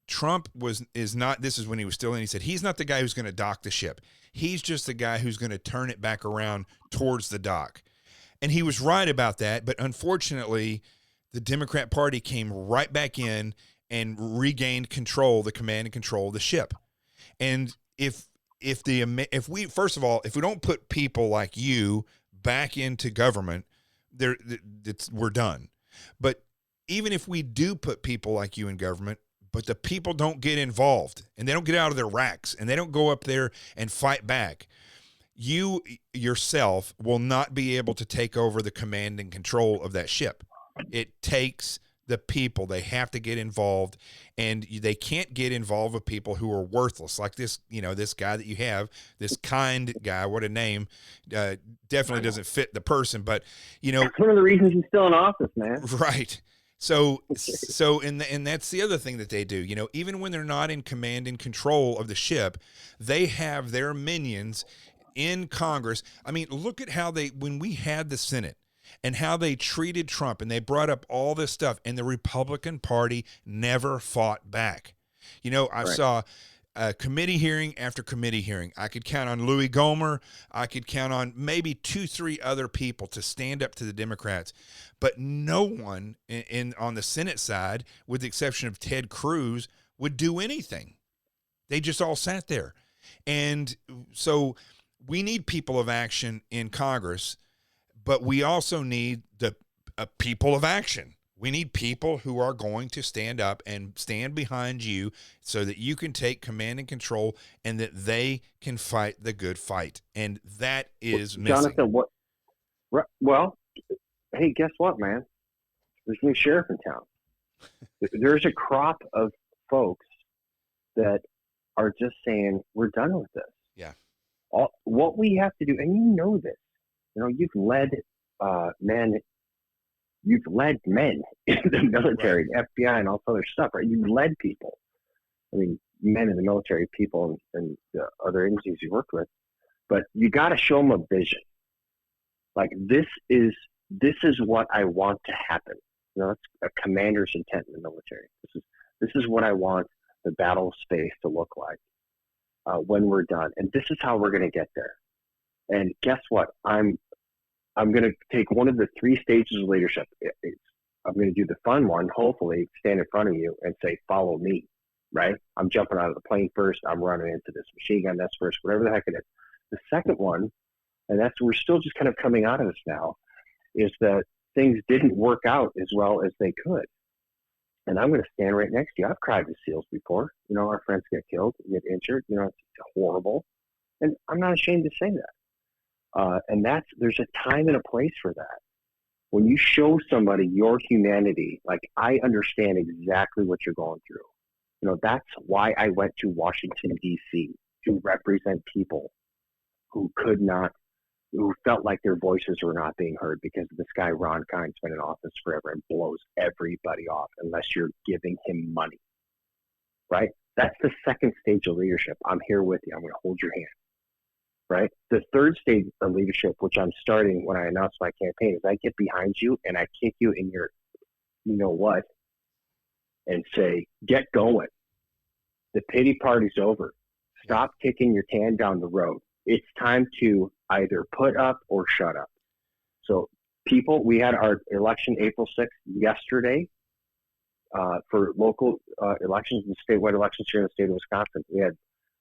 Trump is not, this is when he was still in, he said, he's not the guy who's going to dock the ship. He's just the guy who's going to turn it back around towards the dock. And he was right about that. But unfortunately, the Democrat Party came right back in and regained control, the command and control of the ship. And if we don't put people like you back into government, we're done. But even if we do put people like you in government, but the people don't get involved, and they don't get out of their racks, and they don't go up there and fight back, you yourself will not be able to take over the command and control of that ship. It takes the people. They have to get involved, and they can't get involved with people who are worthless, like this guy that you have, this kind guy. What a name. Definitely doesn't fit the person, but that's one of the reasons he's still in office, man. Right. So and that's the other thing that they do. Even when they're not in command and control of the ship, they have their minions in Congress. I mean, look at how when we had the Senate and how they treated Trump, and they brought up all this stuff, and the Republican Party never fought back. I saw committee hearing after committee hearing. I could count on Louis Gohmert. I could count on maybe 2-3 other people to stand up to the Democrats. But no one on the Senate side, with the exception of Ted Cruz, would do anything. They just all sat there. And so we need people of action in Congress, but we also need the people of action. We need people who are going to stand up and stand behind you so that you can take command and control, and that they can fight the good fight. And that is missing. Jonathan, well, hey, guess what, man? There's a new sheriff in town. There's a crop of folks that are just saying, we're done with this. Yeah. What we have to do, and this, you've led men in the military, right, the FBI, and all this other stuff, right? You've led people. I mean, men in the military, people and the other agencies you worked with, but you got to show them a vision. Like, this is what I want to happen. It's a commander's intent in the military. This is what I want the battle space to look like when we're done, and this is how we're going to get there. And guess what? I'm going to take one of the 3 stages of leadership. I'm going to do the fun one, hopefully stand in front of you and say, follow me, right? I'm jumping out of the plane first. I'm running into this machine gun nest first, whatever the heck it is. The second one, and we're still just kind of coming out of this now, is that things didn't work out as well as they could. And I'm going to stand right next to you. I've cried with SEALs before. Our friends get killed, get injured. It's horrible. And I'm not ashamed to say that. And there's a time and a place for that. When you show somebody your humanity, like, I understand exactly what you're going through. That's why I went to Washington, D.C., to represent people who felt like their voices were not being heard because this guy, Ron Kind's been in office forever and blows everybody off unless you're giving him money, right? That's the second stage of leadership. I'm here with you. I'm going to hold your hand. right? The third stage of leadership, which I'm starting when I announce my campaign, is I get behind you and I kick you in your, you know what, and say, get going. The pity party's over. Stop kicking your can down the road. It's time to either put up or shut up. So people, we had our election April 6th yesterday for local elections and statewide elections here in the state of Wisconsin. We had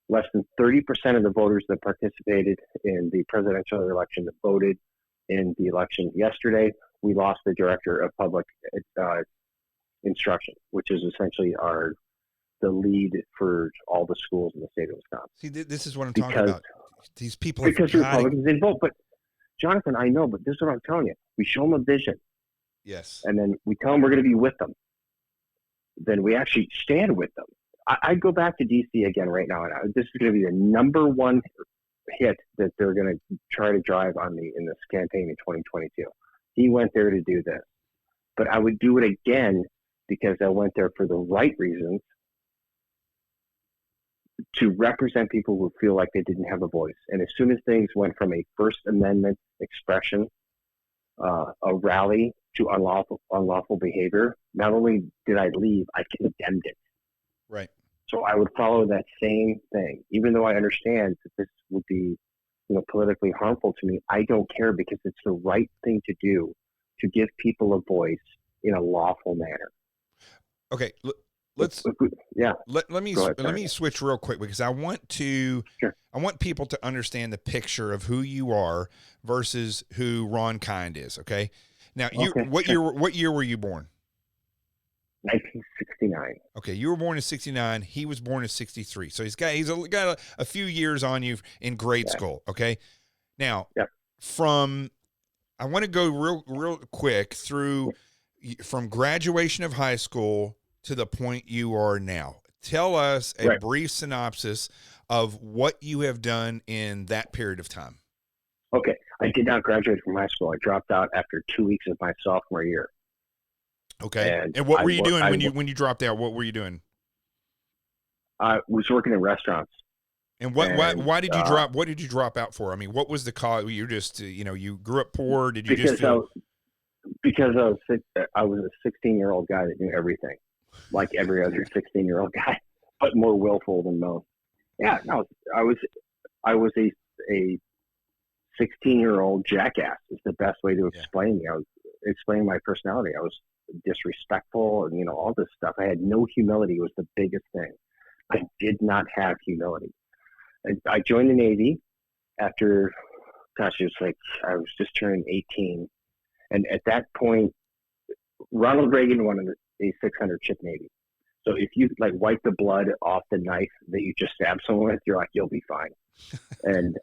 less than 30% of the voters that participated in the presidential election that voted in the election yesterday. We lost the director of public instruction, which is essentially the lead for all the schools in the state of Wisconsin. See, this is what I'm talking about. These people because Republicans didn't vote. But Jonathan, I know, but this is what I'm telling you. We show them a vision. Yes. And then we tell them we're going to be with them. Then we actually stand with them. I'd go back to D.C. again right now, and this is going to be the number one hit that they're going to try to drive on me in this campaign in 2022. He went there to do this. But I would do it again because I went there for the right reasons, to represent people who feel like they didn't have a voice. And as soon as things went from a First Amendment expression, a rally, to unlawful behavior, not only did I leave, I condemned it. Right. So I would follow that same thing, even though I understand that this would be, politically harmful to me. I don't care because it's the right thing to do to give people a voice in a lawful manner. Okay. Let me switch real quick because I want people to understand the picture of who you are versus who Ron Kind is. Okay. Now, what year were you born? 1969. Okay, you were born in 69. He was born in 63. So he's got a few years on you in grade school. Okay. Now, I want to go real quick through from graduation of high school to the point you are now. Tell us a brief synopsis of what you have done in that period of time. Okay. I did not graduate from high school. I dropped out after 2 weeks of my sophomore year. Okay. And what were you doing when you dropped out? What were you doing? I was working in restaurants. And why did you drop? What did you drop out for? I mean, what was the cause? You're just you grew up poor. Did you because I was a 16-year-old guy that knew everything, like every other 16-year-old guy, but more willful than most. Yeah, no, I was a 16-year-old jackass is the best way to explain me. I was explaining my personality. I was disrespectful and all this stuff. I had no humility was the biggest thing. I did not have humility. I joined the Navy after, it was like I was just turning 18. And at that point, Ronald Reagan wanted a 600 ship Navy. So if you wipe the blood off the knife that you just stabbed someone with, you're like, you'll be fine. And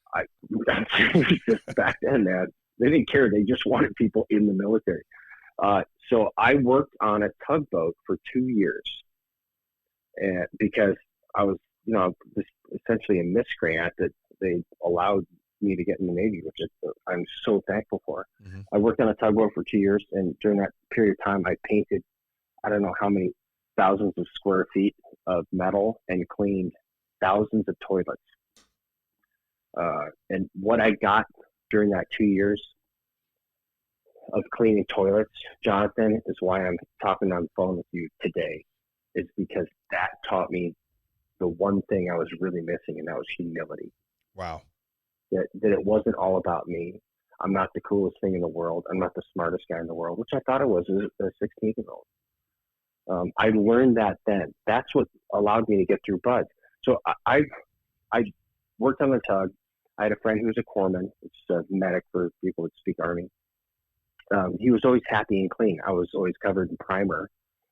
just back then, man, they didn't care. They just wanted people in the military. So I worked on a tugboat for 2 years, and because I was, essentially a miscreant that they allowed me to get in the Navy, which I'm so thankful for. Mm-hmm. I worked on a tugboat for 2 years, and during that period of time, I painted, I don't know how many thousands of square feet of metal and cleaned thousands of toilets. And what I got during that 2 years of cleaning toilets, Jonathan, is why I'm talking on the phone with you today, is because that taught me the one thing I was really missing, and that was humility. Wow. That it wasn't all about me. I'm not the coolest thing in the world. I'm not the smartest guy in the world, which I thought I was as a 16-year-old. I learned that then. That's what allowed me to get through BUD/S. So I worked on the tug. I had a friend who was a corpsman, which is a medic for people that speak Army. He was always happy and clean. I was always covered in primer.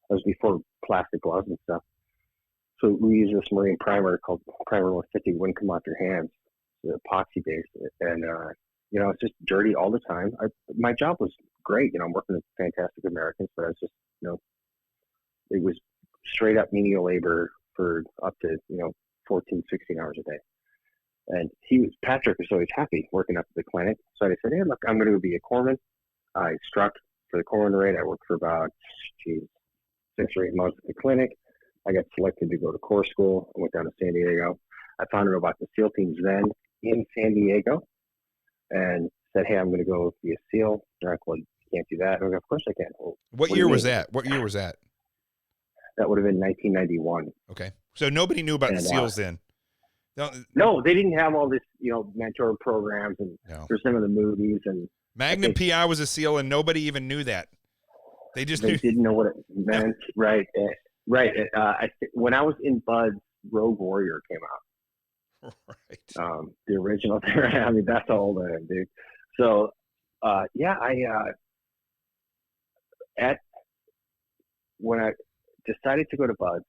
That was before plastic gloves and stuff. So we used this marine primer called Primer 150. It wouldn't come off your hands. It's epoxy based. And, it's just dirty all the time. My job was great. I'm working with fantastic Americans, but I was just, it was straight up menial labor for up to, 14, 16 hours a day. And Patrick was always happy working up at the clinic. So I said, hey, look, I'm going to be a corpsman. I struck for the corpsman rate. I worked for about 6 or 8 months at the clinic. I got selected to go to Corps School. I went down to San Diego. I found out about the SEAL teams then. in San Diego and said, "Hey, I'm going to go be a SEAL." They're like, "Well, you can't do that." I'm like, "Of course I can." Well, What do year you was mean? that? What year was that? That would have been 1991. Okay. So nobody knew about the And SEALs then. no, they didn't have all this, mentor programs and No. for some of the movies, and Magnum PI was a SEAL, and nobody even knew that. They just they knew. didn't know what it meant. Right. Right. When I was in Bud's, Rogue Warrior came out. Right. The original. I mean, that's how old I am, dude. So, when I decided to go to Bud's,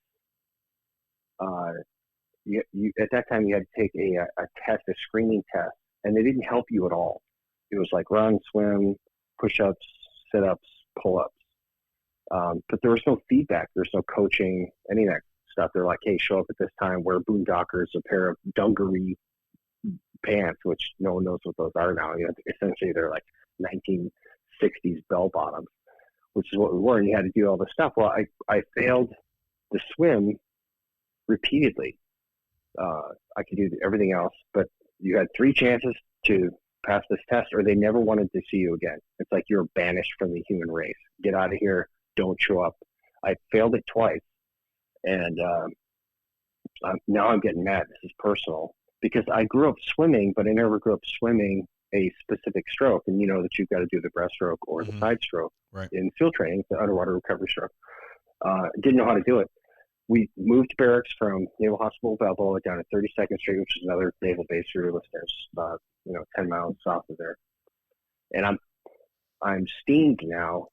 you at that time you had to take a test, a screening test, and they didn't help you at all. It was like run, swim, push-ups, sit-ups, pull-ups. But there was no feedback. There's no coaching, any of that stuff. They're like, "Hey, show up at this time, wear boondockers, a pair of dungaree pants," which no one knows what those are now. Essentially they're like 1960s bell bottoms, which is what we wore. And you had to do all this stuff. Well, I failed the swim repeatedly. I could do everything else, but you had 3 chances to pass this test, or they never wanted to see you again. It's like you're banished from the human race. Get out of here. Don't show up. I failed it twice, and now I'm getting mad. This is personal because I grew up swimming, but I never grew up swimming a specific stroke. And you know that you've got to do the breaststroke or the side stroke in SEAL training, the underwater recovery stroke. Didn't know how to do it. We moved barracks from Naval Hospital Balboa down to 32nd Street, which is another naval base for your listeners, about 10 miles south of there. And I'm steamed now,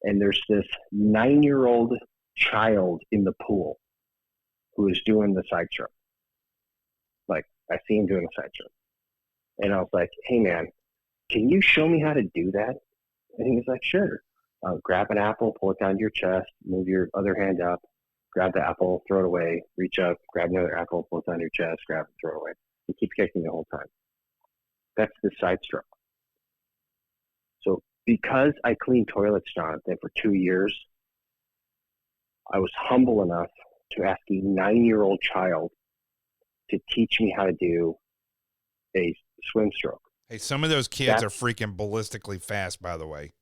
and there's this 9-year-old child in the pool who is doing the side stroke. Like, I see him doing the side stroke, and I was like, "Hey man, can you show me how to do that?" And he was like, "Sure. Grab an apple, pull it down to your chest, move your other hand up, grab the apple, throw it away, reach up, grab another apple, pull it down your chest, grab it, throw it away." You keep kicking the whole time. That's the side stroke. So because I cleaned toilets, Jonathan, for 2 years, I was humble enough to ask a 9-year-old child to teach me how to do a swim stroke. Hey, some of those kids are freaking ballistically fast, by the way.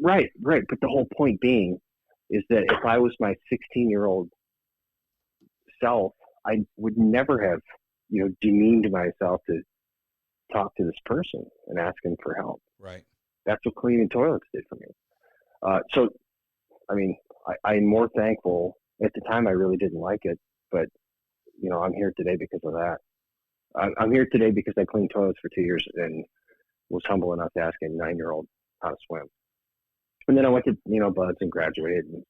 Right. But the whole point being is that if I was my 16-year-old self, I would never have, demeaned myself to talk to this person and ask him for help. Right. That's what cleaning toilets did for me. So, I mean, I'm more thankful. At the time, I really didn't like it, but, I'm here today because of that. I'm here today because I cleaned toilets for 2 years and was humble enough to ask a 9-year-old how to swim. And then I went to, Bud's and graduated and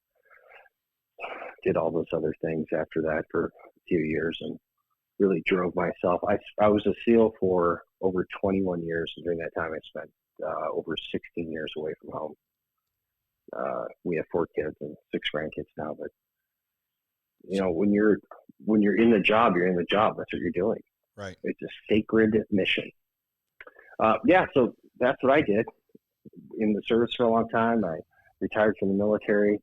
did all those other things after that for a few years and really drove myself. I was a SEAL for over 21 years. And during that time, I spent over 16 years away from home. We have 4 kids and 6 grandkids now. But, when you're in the job, you're in the job. That's what you're doing. Right. It's a sacred mission. So that's what I did. In the service for a long time. I retired from the military.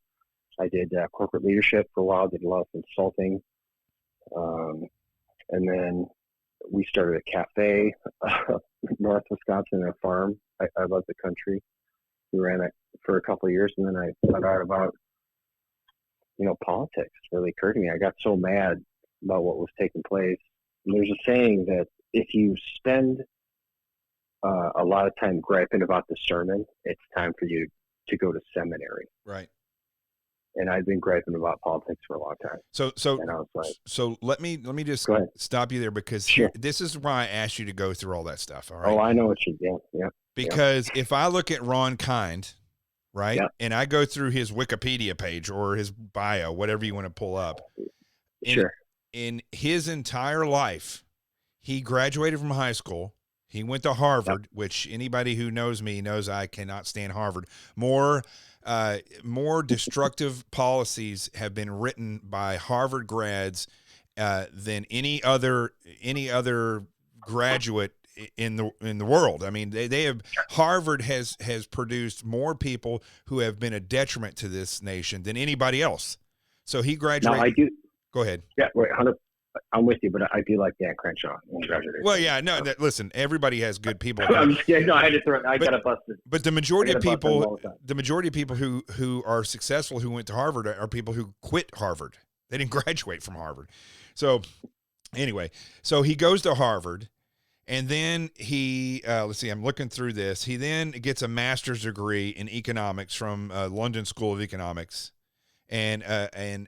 I did corporate leadership for a while, did a lot of consulting. And then we started a cafe, North Wisconsin, a farm. I love the country. We ran it for a couple of years, and then I found out about, politics. It really occurred to me. I got so mad about what was taking place. And there's a saying that if you spend a lot of time griping about the sermon, it's time for you to go to seminary. Right. And I've been griping about politics for a long time. And I was like, so let me just stop you there because this is why I asked you to go through all that stuff. All right. Oh, I know what you did. Yeah. Because if I look at Ron Kind, right, and I go through his Wikipedia page or his bio, whatever you want to pull up, in his entire life, he graduated from high school. He went to Harvard, which anybody who knows me knows I cannot stand Harvard. More destructive policies have been written by Harvard grads than any other graduate in the world. I mean, they have Harvard has produced more people who have been a detriment to this nation than anybody else. So he graduated. No, I do. Go ahead. Yeah, right. 100. I'm with you, but I do like Dan Crenshaw. Congratulations. Well, yeah, no. Listen, everybody has good people. I'm just kidding. No, I had to throw. I got to bust it. But the majority of people, the time. the majority of people who are successful who went to Harvard are people who quit Harvard. They didn't graduate from Harvard. So anyway, so he goes to Harvard, and then he let's see, I'm looking through this. He then gets a master's degree in economics from London School of Economics, and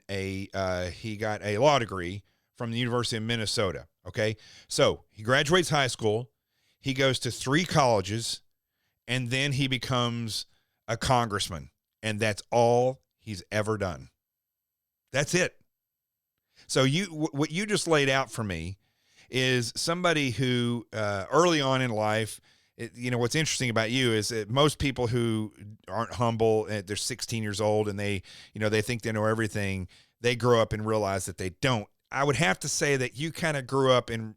he got a law degree from the University of Minnesota. Okay, so he graduates high school, he goes to 3 colleges, and then he becomes a congressman, and that's all he's ever done. That's it. So what you just laid out for me is somebody who early on in life, what's interesting about you is that most people who aren't humble, they're 16 years old and they think they know everything. They grow up and realize that they don't. I would have to say that you kind of grew up in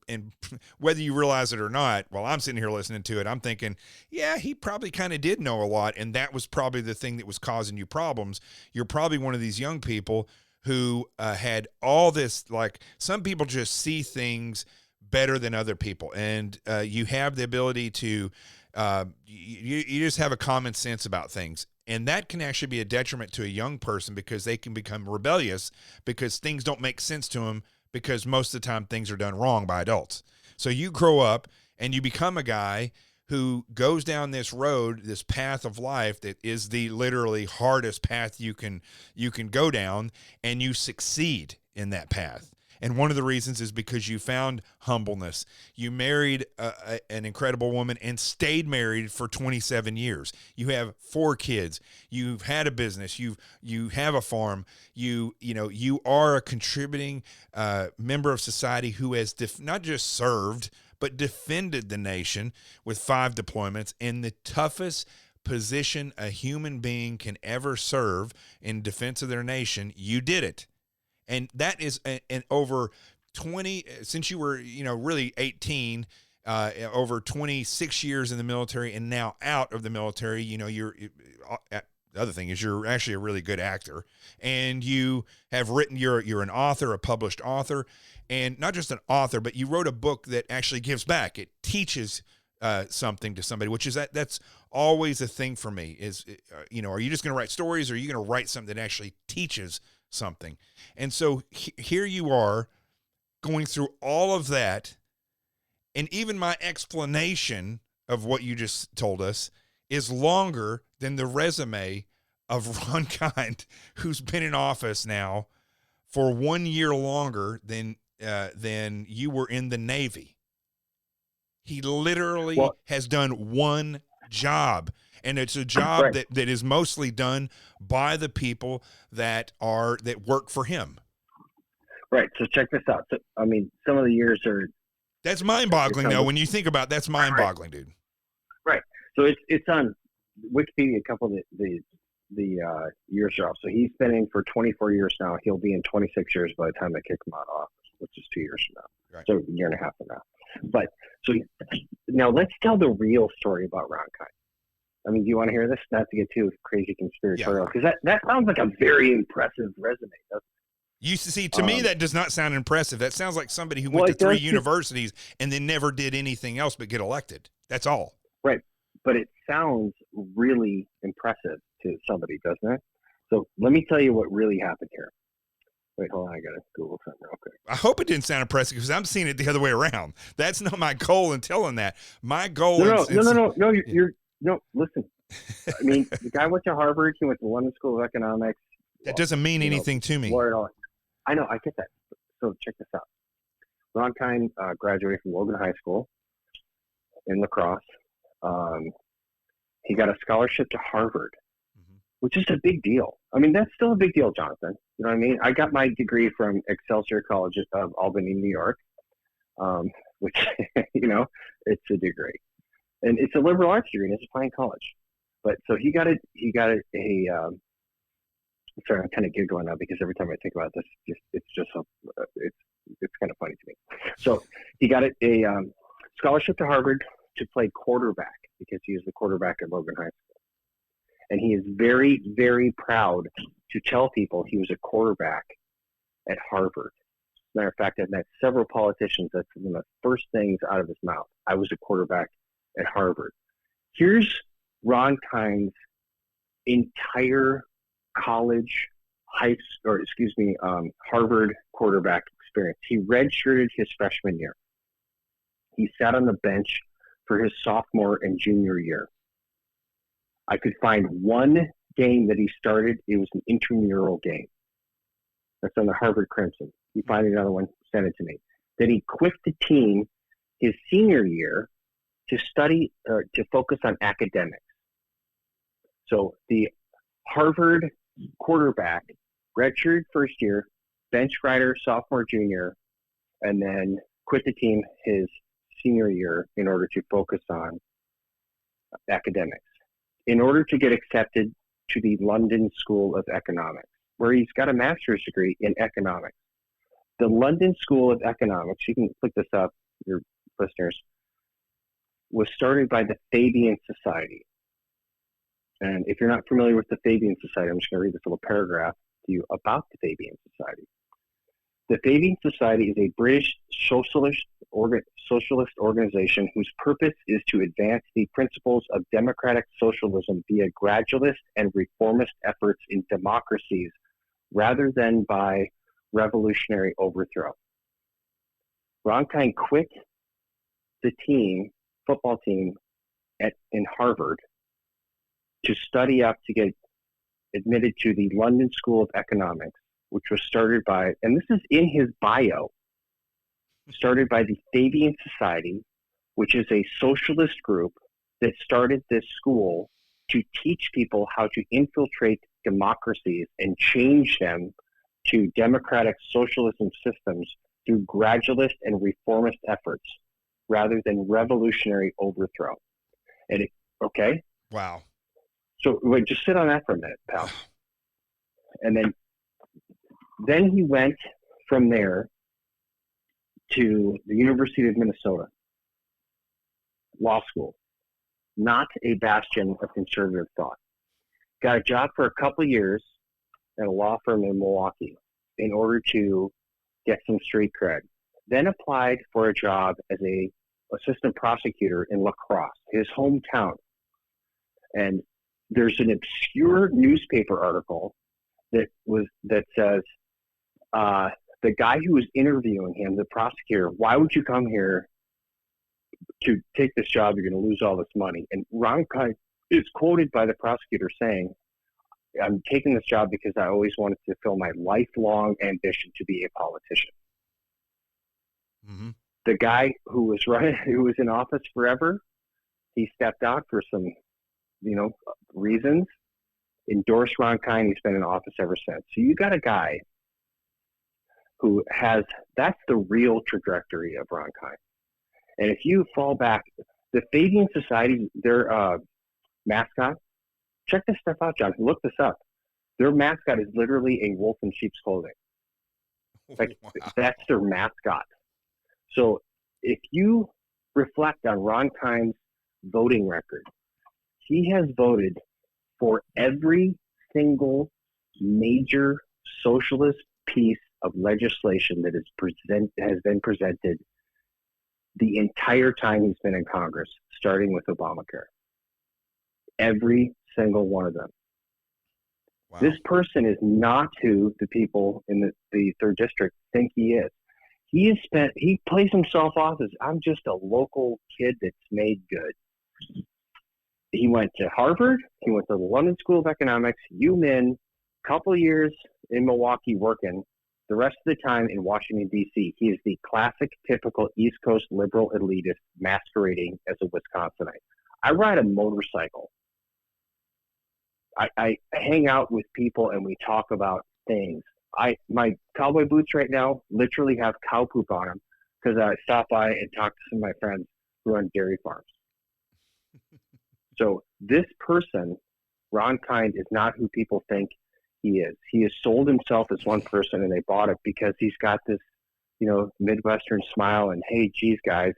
whether you realize it or not, while I'm sitting here listening to it, I'm thinking, yeah, he probably kind of did know a lot. And that was probably the thing that was causing you problems. You're probably one of these young people who had all this, like some people just see things better than other people. And you have the ability to, you just have a common sense about things. And that can actually be a detriment to a young person because they can become rebellious because things don't make sense to them because most of the time things are done wrong by adults. So you grow up and you become a guy who goes down this road, this path of life that is the literally hardest path you can go down, and you succeed in that path. And one of the reasons is because you found humbleness. You married an incredible woman and stayed married for 27 years. You have 4 kids. You've had a business. You have a farm. You are a contributing member of society who has not just served, but defended the nation with 5 deployments in the toughest position a human being can ever serve in defense of their nation. You did it. And that is an over 20, since you were, really 18, over 26 years in the military and now out of the military, the other thing is you're actually a really good actor, and you have written, you're an author, a published author, and not just an author, but you wrote a book that actually gives back. It teaches something to somebody, which is that's always a thing for me is, are you just going to write stories, or are you going to write something that actually teaches something? And so here you are going through all of that, and even my explanation of what you just told us is longer than the resume of Ron Kind, who's been in office now for 1 year longer than you were in the Navy. He literally has done one job. And it's a job that is mostly done by the people that work for him. Right. So check this out. So, I mean, some of the years are. That's mind-boggling, though. When you think about it, that's mind-boggling, dude. Right. So it's on Wikipedia. A couple of the years are off. So he's been in for 24 years now. He'll be in 26 years by the time they kick him out of office, which is 2 years from now. Right. So a year and a half from now. But so now let's tell the real story about Ron Kind. I mean, do you want to hear this? Not to get too crazy conspiratorial, because that sounds like a very impressive resume, doesn't it? You see, to me, that does not sound impressive. That sounds like somebody who went to 3 universities and then never did anything else but get elected. That's all. Right. But it sounds really impressive to somebody, doesn't it? So let me tell you what really happened here. Wait, hold on. I got to Google something real quick. I hope it didn't sound impressive, because I'm seeing it the other way around. That's not my goal in telling that. My goal is... No, no, listen. I mean, the guy went to Harvard. He went to London School of Economics. That doesn't mean anything to me. I know, I get that. So check this out. Ron Kind graduated from Logan High School in lacrosse. He got a scholarship to Harvard, which is a big deal. I mean, that's still a big deal, Jonathan. You know what I mean? I got my degree from Excelsior College of Albany, New York, which, it's a degree. And it's a liberal arts degree, and it's a fine college. But so he got sorry, I'm kind of giggling now because every time I think about this, it's kind of funny to me. So he got a scholarship to Harvard to play quarterback, because he was the quarterback at Logan High School. And he is very, very proud to tell people he was a quarterback at Harvard. matter of fact, I've met several politicians that's one of the first things out of his mouth. I was a quarterback at Harvard. Here's Ron Kind's entire college, Harvard quarterback experience. He redshirted his freshman year. He sat on the bench for his sophomore and junior year. I could find one game that he started. It was an intramural game. That's on the Harvard Crimson. He found another one, sent it to me. Then he quit the team his senior year to study or to focus on academics. So the Harvard quarterback, redshirt first year, bench rider sophomore, junior, and then quit the team his senior year in order to focus on academics, in order to get accepted to the London School of Economics, where he's got a master's degree in economics. The London School of Economics, you can look this up, your listeners, was started by the Fabian Society. And if you're not familiar with the Fabian Society, I'm just going to read this little paragraph to you about the Fabian Society. The Fabian Society is a British socialist organization whose purpose is to advance the principles of democratic socialism via gradualist and reformist efforts in democracies rather than by revolutionary overthrow. Ron Kind quit the football team in Harvard to study up to get admitted to the London School of Economics, which was started by, and this is in his bio, started by the Fabian Society, which is a socialist group that started this school to teach people how to infiltrate democracies and change them to democratic socialism systems through gradualist and reformist efforts rather than revolutionary overthrow. Okay? Wow. So wait, just sit on that for a minute, pal. And then he went from there to the University of Minnesota Law School, not a bastion of conservative thought. Got a job for a couple of years at a law firm in Milwaukee in order to get some street cred. Then applied for a job as a assistant prosecutor in La Crosse, his hometown. And there's an obscure newspaper article that says the guy who was interviewing him, the prosecutor, why would you come here to take this job? You're going to lose all this money. And Ron Kind is quoted by the prosecutor saying, I'm taking this job because I always wanted to fulfill my lifelong ambition to be a politician. Mm-hmm. The guy who was in office forever, he stepped out for some, reasons, endorsed Ron Kind. He's been in office ever since. So you got a guy who that's the real trajectory of Ron Kind. And if you fall back, the Fabian Society, their mascot, check this stuff out, John. Look this up. Their mascot is literally a wolf in sheep's clothing. Wow. That's their mascot. So if you reflect on Ron Kind's voting record, he has voted for every single major socialist piece of legislation that has been presented the entire time he's been in Congress, starting with Obamacare. Every single one of them. Wow. This person is not who the people in the 3rd District think he is. He plays himself off as, I'm just a local kid that's made good. He went to Harvard. He went to the London School of Economics, UMinn, couple years in Milwaukee working, the rest of the time in Washington, D.C. He is the classic, typical East Coast liberal elitist masquerading as a Wisconsinite. I ride a motorcycle. I hang out with people and we talk about things. My cowboy boots right now literally have cow poop on them because I stop by and talk to some of my friends who run dairy farms. So this person, Ron Kind, is not who people think he is. He has sold himself as one person and they bought it because he's got this, Midwestern smile and, hey, geez, guys,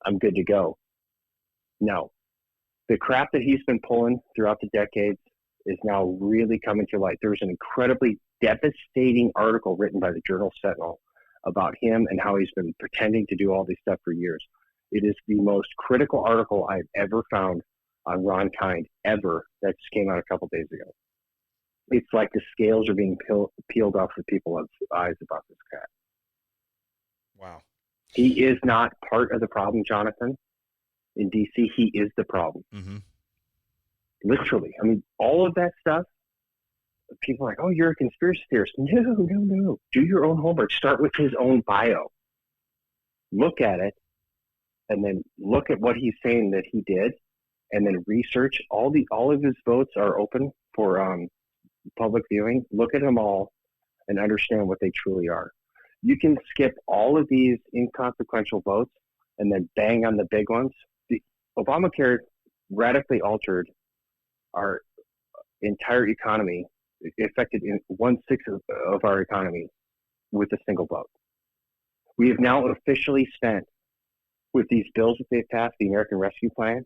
I'm good to go. No. The crap that he's been pulling throughout the decades is now really coming to light. There was an incredibly devastating article written by the Journal Sentinel about him and how he's been pretending to do all this stuff for years. It is the most critical article I've ever found on Ron Kind ever that just came out a couple days ago. It's like the scales are being peeled off the people's eyes about this guy. Wow. He is not part of the problem, Jonathan. In D.C., he is the problem. Mm-hmm. Literally. I mean, all of that stuff, people are like, oh, you're a conspiracy theorist. No. Do your own homework. Start with his own bio. Look at it, and then look at what he's saying that he did, and then research. All of his votes are open for public viewing. Look at them all and understand what they truly are. You can skip all of these inconsequential votes and then bang on the big ones. The Obamacare radically altered our entire economy. It affected in 1/6 of our economy with a single vote. We have now officially spent, with these bills that they've passed, the American Rescue Plan,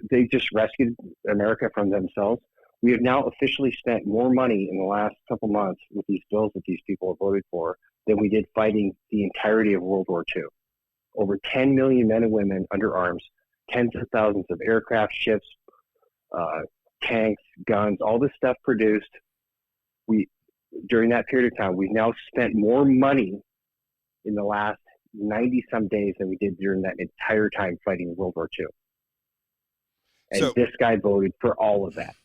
they just rescued America from themselves. We have now officially spent more money in the last couple months with these bills that these people have voted for than we did fighting the entirety of World War II. Over 10 million men and women under arms, tens of thousands of aircraft, ships, tanks, guns, all this stuff produced. During that period of time, we've now spent more money in the last 90-some days than we did during that entire time fighting World War II. And this guy voted for all of that.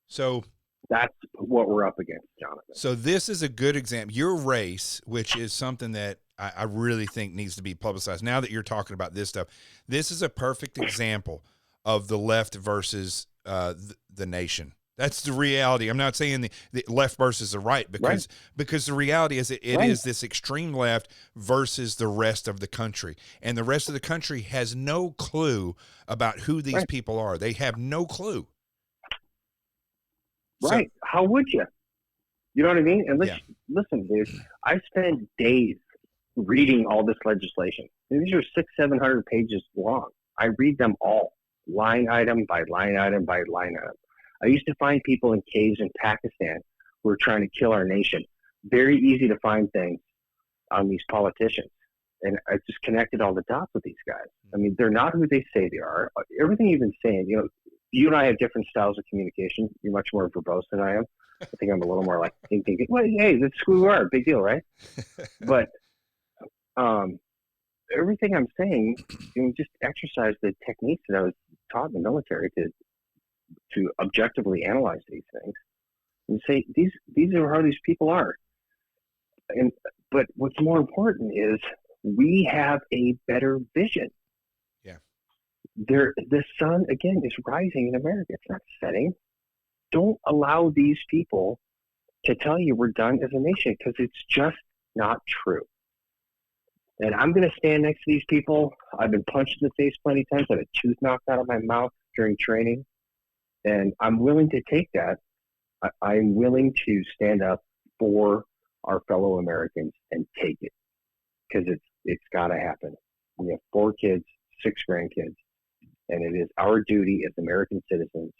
So that's what we're up against, Jonathan. So this is a good example. Your race, which is something that I really think needs to be publicized. Now that you're talking about this stuff, this is a perfect example of the left versus the nation. That's the reality. I'm not saying the left versus the right, because the reality is it is this extreme left versus the rest of the country. And the rest of the country has no clue about who these people are. They have no clue. Right. So, how would you? You know what I mean? And listen, dude, I spent days reading all this legislation. And these are 600-700 pages long. I read them all, line item by line item by line item. I used to find people in caves in Pakistan who were trying to kill our nation. Very easy to find things on these politicians. And I just connected all the dots with these guys. I mean, they're not who they say they are. Everything you've been saying, you and I have different styles of communication. You're much more verbose than I am. I think I'm a little more like, well, hey, that's who we are. Big deal, right? But everything I'm saying, just exercise the techniques that I was taught in the military to objectively analyze these things and say, these are how these people are. But what's more important is we have a better vision. The sun, again, is rising in America. It's not setting. Don't allow these people to tell you we're done as a nation, because it's just not true. And I'm going to stand next to these people. I've been punched in the face plenty of times. I had a tooth knocked out of my mouth during training. And I'm willing to take that. I'm willing to stand up for our fellow Americans and take it, because it's got to happen. We have 4 kids, 6 grandkids. And it is our duty as American citizens,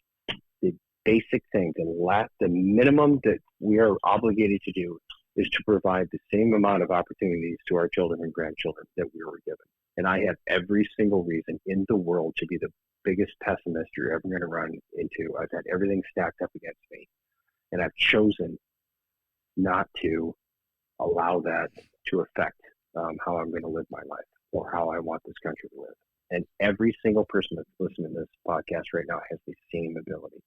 the basic thing, the minimum that we are obligated to do is to provide the same amount of opportunities to our children and grandchildren that we were given. And I have every single reason in the world to be the biggest pessimist you're ever going to run into. I've had everything stacked up against me. And I've chosen not to allow that to affect how I'm going to live my life or how I want this country to live. And every single person that's listening to this podcast right now has the same ability.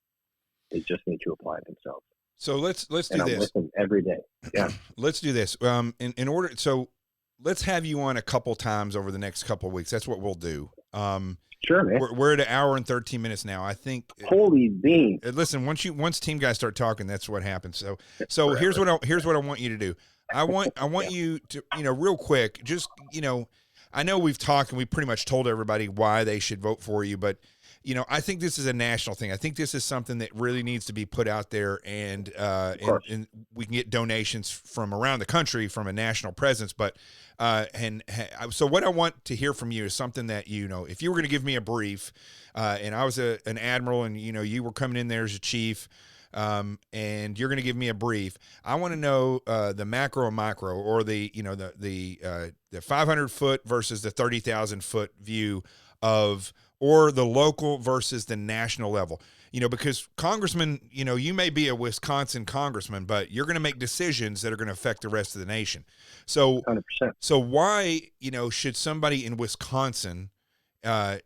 They just need to apply it themselves. So let's do and I'm this with them every day. Yeah. Let's do this. In order, so let's have you on a couple times over the next couple of weeks. That's what we'll do. Sure, man. We're at an hour and 13 minutes now. I think. Holy beans! Listen, once team guys start talking, that's what happens. So here's what I want you to do. I want you to real quick, just I know we've talked and we pretty much told everybody why they should vote for you, but I think this is a national thing. I think this is something that really needs to be put out there, and we can get donations from around the country from a national presence. But so what I want to hear from you is something that if you were going to give me a brief, and I was an admiral, and you were coming in there as a chief, and you're going to give me a brief. I want to know the macro and micro, or the 500-foot versus the 30,000-foot view of, or the local versus the national level. Because congressman, you may be a Wisconsin congressman, but you're going to make decisions that are going to affect the rest of the nation. So 100%. So why, should somebody in Wisconsin,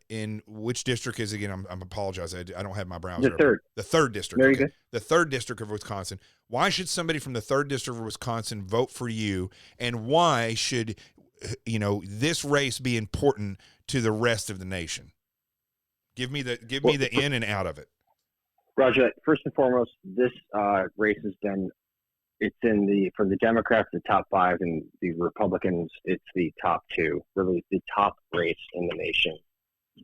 in which district is it again? I'm apologize. I don't have my browser. The third district. Very okay. good. The third district of Wisconsin. Why should somebody from the third district of Wisconsin vote for you? And why should, this race be important to the rest of the nation? Give me the in and out of it. Roger, first and foremost, this race has been, for the Democrats, the top 5, and the Republicans, it's the top 2, really the top race in the nation.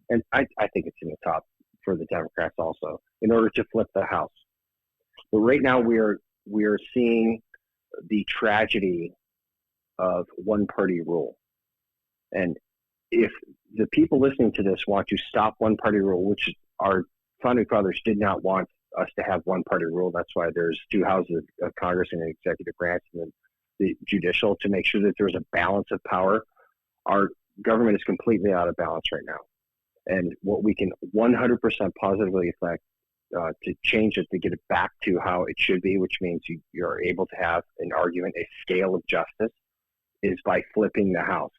And I think it's in the top for the Democrats also, in order to flip the House. But right now we are seeing the tragedy of one-party rule. And if the people listening to this want to stop one-party rule, which our founding fathers did not want us to have one-party rule. That's why there's 2 houses of Congress and an executive branch and then the judicial, to make sure that there's a balance of power. Our government is completely out of balance right now. And what we can 100% positively affect to change it, to get it back to how it should be, which means you're able to have an argument, a scale of justice, is by flipping the House.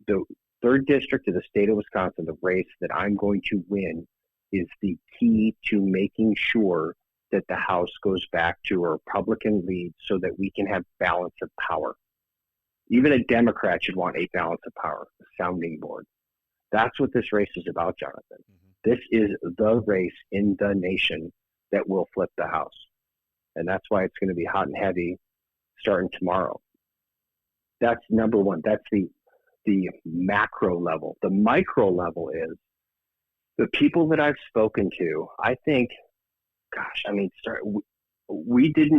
The third district of the state of Wisconsin, the race that I'm going to win, is the key to making sure that the House goes back to a Republican lead so that we can have balance of power. Even a Democrat should want a balance of power, a sounding board. That's what this race is about, Jonathan. Mm-hmm. This is the race in the nation that will flip the House. And that's why it's going to be hot and heavy starting tomorrow. That's number one. That's the macro level. The micro level is the people that I've spoken to. I think, we did,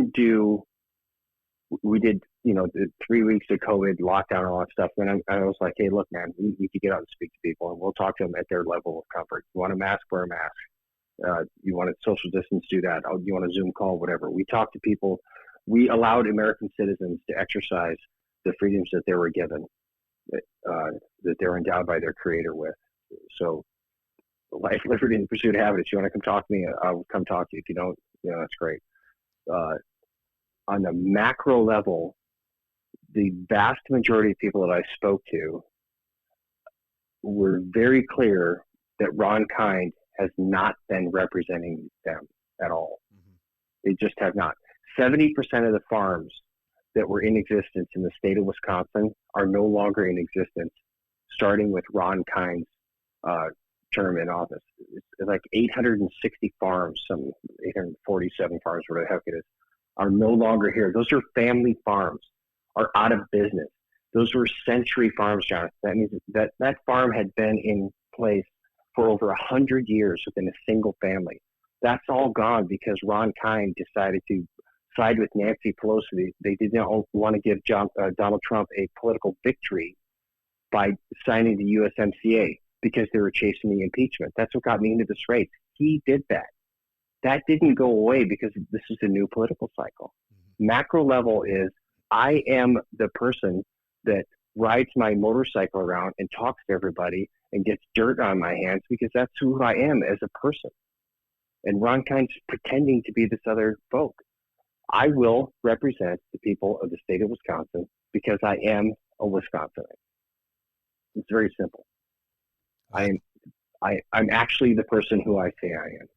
the 3 weeks of COVID lockdown and all that stuff. And I was like, hey, look, man, we need to get out and speak to people, and we'll talk to them at their level of comfort. You want a mask, wear a mask. You want to social distance, do that. You want a Zoom call, whatever. We talked to people. We allowed American citizens to exercise the freedoms that they were given, that they're endowed by their creator with. So life, liberty, and the pursuit of happiness. You want to come talk to me? I'll come talk to you. If you don't, that's great. On the macro level, the vast majority of people that I spoke to were very clear that Ron Kind has not been representing them at all. Mm-hmm. They just have not. 70% of the farms that were in existence in the state of Wisconsin are no longer in existence, starting with Ron Kind's term in office. It's like 860 farms, some 847 farms, whatever the heck it is, are no longer here. Those are family farms, are out of business. Those were century farms, Jonathan. That means that farm had been in place for over 100 years within a single family. That's all gone because Ron Kind decided to side with Nancy Pelosi. They did not want to give Donald Trump a political victory by signing the USMCA because they were chasing the impeachment. That's what got me into this race. He did that. That didn't go away because this is a new political cycle. Mm-hmm. Macro level is I am the person that rides my motorcycle around and talks to everybody and gets dirt on my hands because that's who I am as a person. And Ron Kind's pretending to be this other folk. I will represent the people of the state of Wisconsin because I am a Wisconsinite. It's very simple. I'm actually the person who I say I am.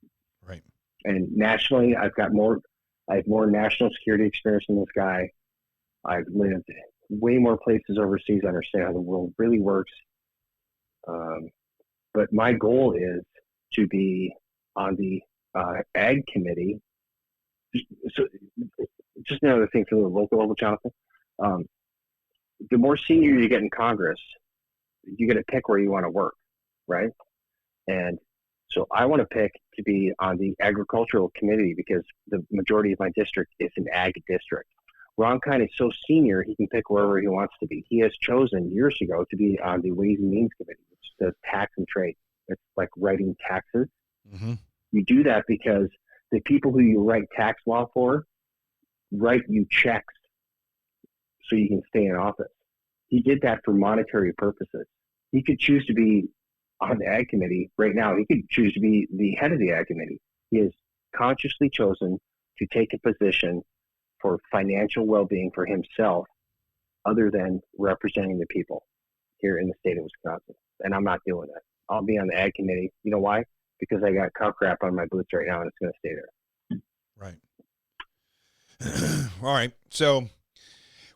Right. And nationally, I have more national security experience than this guy. I've lived way more places overseas. I understand how the world really works. But my goal is to be on the ag committee. So just another thing for the local level, Jonathan. The more senior you get in Congress, you get to pick where you want to work, right? And so I want to pick to be on the agricultural committee because the majority of my district is an ag district. Ron Kind is so senior, he can pick wherever he wants to be. He has chosen years ago to be on the Ways and Means Committee, which does tax and trade. It's like writing taxes. Mm-hmm. You do that because the people who you write tax law for write you checks so you can stay in office. He did that for monetary purposes. He could choose to be on the ag committee right now. He could choose to be the head of the ag committee. He has consciously chosen to take a position for financial well-being for himself other than representing the people here in the state of Wisconsin. And I'm not doing that. I'll be on the ag committee. You know why? Because I got cow crap on my boots right now and it's going to stay there. Right. All right. So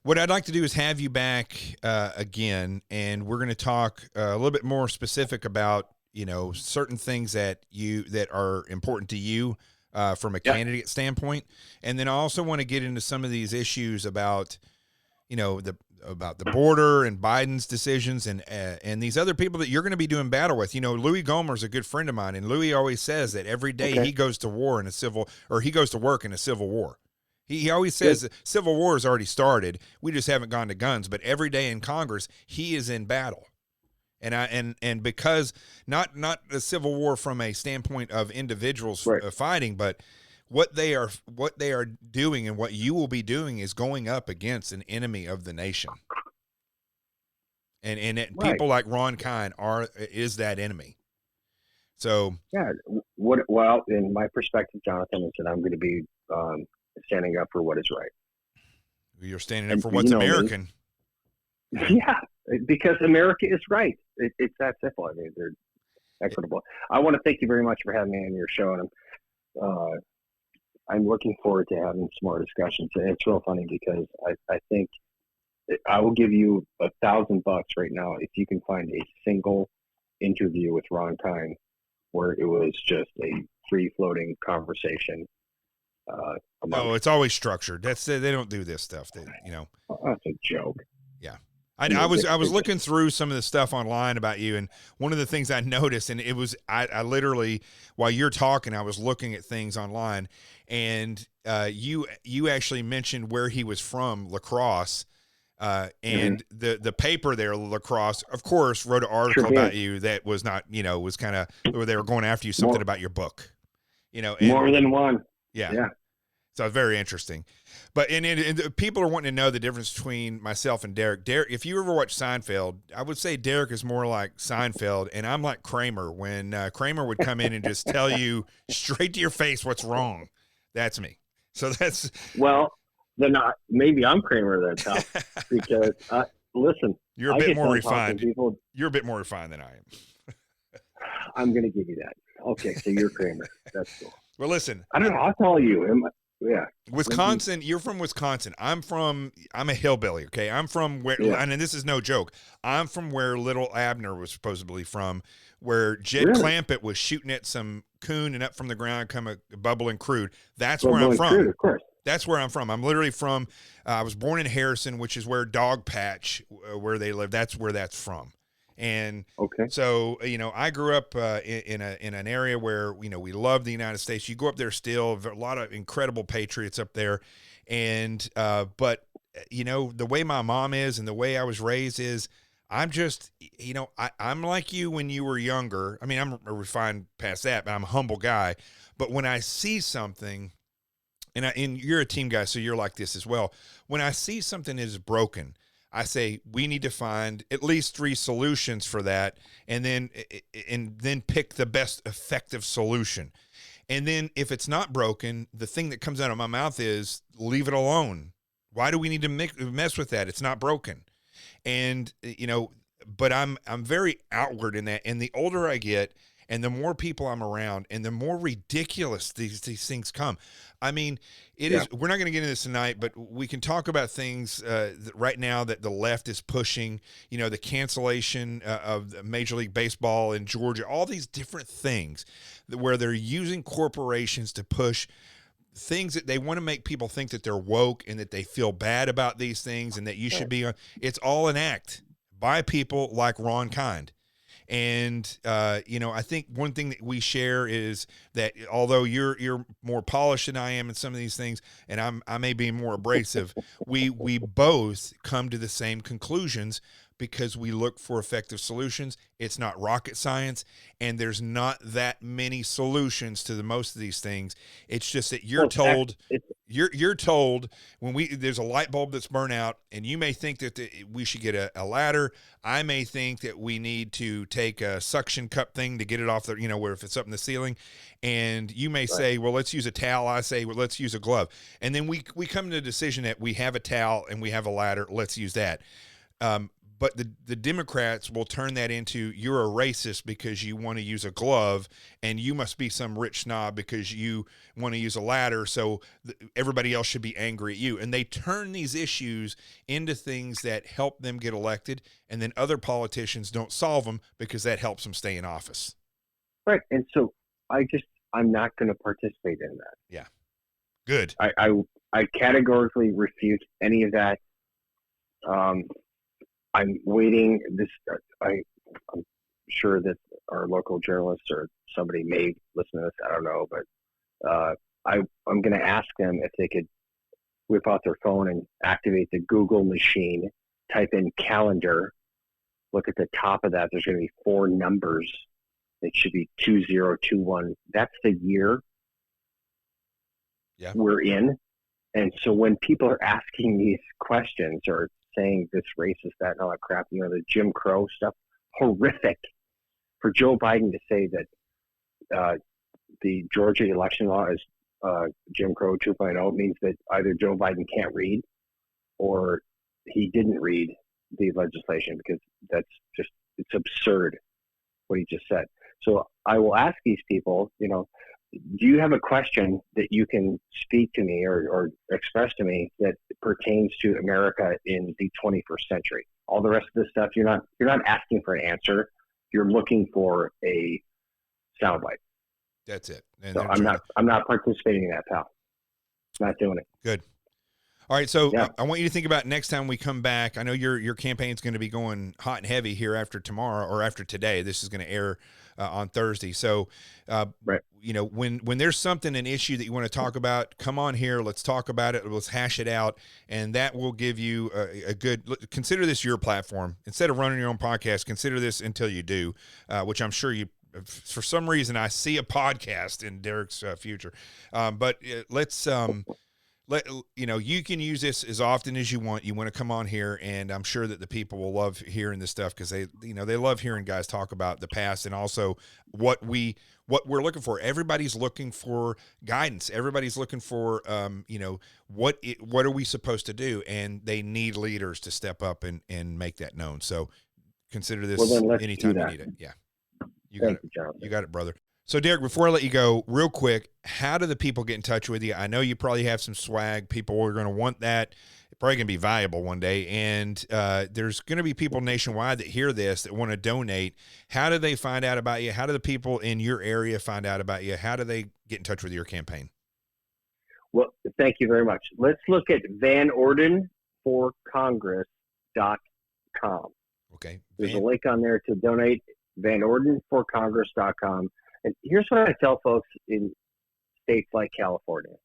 what I'd like to do is have you back again, and we're going to talk a little bit more specific about, certain things that are important to you from a candidate standpoint. And then I also want to get into some of these issues about, about the border and Biden's decisions and these other people that you're going to be doing battle with. Louis Gohmer's a good friend of mine, and Louis always says that every day he goes to war in he goes to work in a civil war. He always says that civil war has already started. We just haven't gone to guns, but every day in Congress, he is in battle. And because not the civil war from a standpoint of individuals fighting, but what they are doing and what you will be doing is going up against an enemy of the nation. And people like Ron Kind is that enemy. So well, in my perspective, Jonathan, is that I'm going to be standing up for what is right. You're standing up for what's American. Yeah, because America is right. It's that simple. I mean, they're equitable. I want to thank you very much for having me on your show, and I'm looking forward to having some more discussions. And it's real funny because I think I will give you $1,000 right now if you can find a single interview with Ron Kind where it was just a free-floating conversation. No, it's always structured. They don't do this stuff. That's a joke. Yeah. I was looking through some of the stuff online about you, and one of the things I noticed, and it was I literally, while you're talking, I was looking at things online, and you actually mentioned where he was from, La Crosse, and the paper there, La Crosse, of course, wrote an article about you that was not, was kind of where they were going after you, something about your book, and, more than one. Yeah. So very interesting. But and people are wanting to know the difference between myself and Derrick. Derrick, if you ever watch Seinfeld, I would say Derrick is more like Seinfeld, and I'm like Kramer. When Kramer would come in and just tell you straight to your face what's wrong, that's me. So that's then maybe I'm Kramer then, Tom, because listen, you're a bit more refined. You're a bit more refined than I am. I'm going to give you that. Okay, so you're Kramer. That's cool. Well, listen. I don't know. I'll tell you. Wisconsin, you're from Wisconsin. I'm a hillbilly, okay? I'm from where, and this is no joke, I'm from where little Abner was supposedly from, where Jed Clampett was shooting at some coon and up from the ground come a bubbling crude. That's where I'm from. Crude, of course. That's where I'm from. I'm literally from, I was born in Harrison, which is where Dog Patch, where they live, that's where that's from. And so, I grew up in an area where, we love the United States. You go up there still, a lot of incredible patriots up there. And, but, the way my mom is and the way I was raised is I'm just, I'm like you when you were younger. I mean, I'm refined past that, but I'm a humble guy. But when I see something, and you're a team guy, so you're like this as well. When I see something that is broken, I say we need to find at least 3 solutions for that, and then pick the best effective solution. And then if it's not broken, the thing that comes out of my mouth is leave it alone. Why do we need to mess with that? It's not broken. And but I'm very outward in that. And the older I get, and the more people I'm around, and the more ridiculous these things come. I mean, it is. We're not going to get into this tonight, but we can talk about things right now that the left is pushing. The cancellation of Major League Baseball in Georgia, all these different things where they're using corporations to push things that they want to make people think that they're woke and that they feel bad about these things and that you should be on. It's all an act by people like Ron Kind. And, I think one thing that we share is that although you're more polished than I am in some of these things, and I may be more abrasive, we both come to the same conclusions because we look for effective solutions. It's not rocket science, and there's not that many solutions to most of these things. It's just that you're told you're told when there's a light bulb that's burnt out, and you may think that we should get a ladder. I may think that we need to take a suction cup thing to get it off the, where if it's up in the ceiling, and you may say, well, let's use a towel. I say, well, let's use a glove. And then we come to the decision that we have a towel and we have a ladder. Let's use that. But the Democrats will turn that into, you're a racist because you want to use a glove, and you must be some rich snob because you want to use a ladder, so everybody else should be angry at you. And they turn these issues into things that help them get elected, and then other politicians don't solve them because that helps them stay in office. Right. And so I'm not going to participate in that. Yeah. Good. I categorically refute any of that. I'm waiting. I'm sure that our local journalists or somebody may listen to this. I don't know, but I'm going to ask them if they could whip out their phone and activate the Google machine, type in calendar, look at the top of that. There's going to be 4 numbers. It should be 2021. That's the year we're in. And so when people are asking these questions or saying this racist, that, and all that crap, the Jim Crow stuff, horrific. For Joe Biden to say that the Georgia election law is Jim Crow 2.0 means that either Joe Biden can't read or he didn't read the legislation, because it's absurd what he just said. So I will ask these people, do you have a question that you can speak to me or express to me that pertains to America in the 21st century? All the rest of this stuff, you're not asking for an answer. You're looking for a soundbite. That's it. And so I'm not participating in that, pal. Not doing it. Good. All right, so I want you to think about next time we come back. I know your campaign's going to be going hot and heavy here after tomorrow or after today. This is going to air on Thursday. So, right. When there's an issue that you want to talk about, come on here. Let's talk about it. Let's hash it out, and that will give you a good. Consider this your platform instead of running your own podcast. Consider this until you do, which I'm sure you. For some reason, I see a podcast in Derrick's future, but let's. You can use this as often as you want. You want to come on here, and I'm sure that the people will love hearing this stuff because they love hearing guys talk about the past and also what we're looking for. Everybody's looking for guidance. Everybody's looking for, what are we supposed to do? And they need leaders to step up and make that known. So consider this anytime you need it. Yeah. You got it, brother. So, Derrick, before I let you go, real quick, how do the people get in touch with you? I know you probably have some swag. People are going to want that. It's probably going to be valuable one day. And there's going to be people nationwide that hear this that want to donate. How do they find out about you? How do the people in your area find out about you? How do they get in touch with your campaign? Well, thank you very much. Let's look at VanOrdenForCongress.com. Okay. There's a link on there to donate, VanOrdenForCongress.com. And here's what I tell folks in states like California.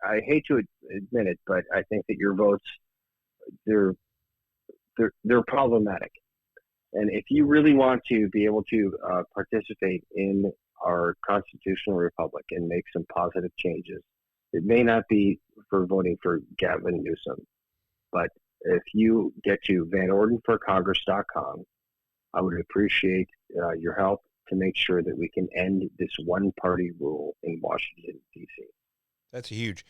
I hate to admit it, but I think that your votes, they're problematic. And if you really want to be able to participate in our constitutional republic and make some positive changes, it may not be for voting for Gavin Newsom, but if you get to VanOrdenForCongress.com, I would appreciate your help to make sure that we can end this one-party rule in Washington, D.C. That's huge.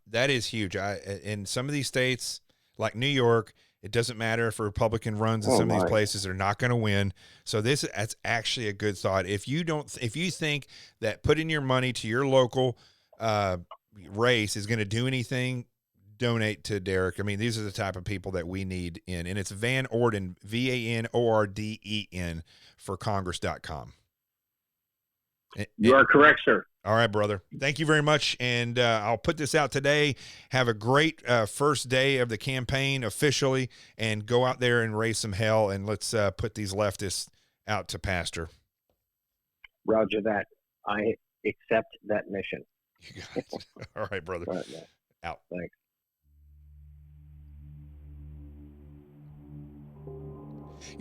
That is huge. In some of these states, like New York, it doesn't matter if a Republican runs in some of these places; they're not going to win. So that's actually a good thought. If you think that putting your money to your local race is going to do anything, donate to Derrick. I mean, these are the type of people that we need in, and it's Van Orden, VanOrden for Congress.com. You are correct, sir. All right, brother. Thank you very much. And I'll put this out today. Have a great first day of the campaign officially, and go out there and raise some hell, and let's put these leftists out to pasture. Roger that. I accept that mission. You got it. All right, brother. All right, man. Out. Thanks.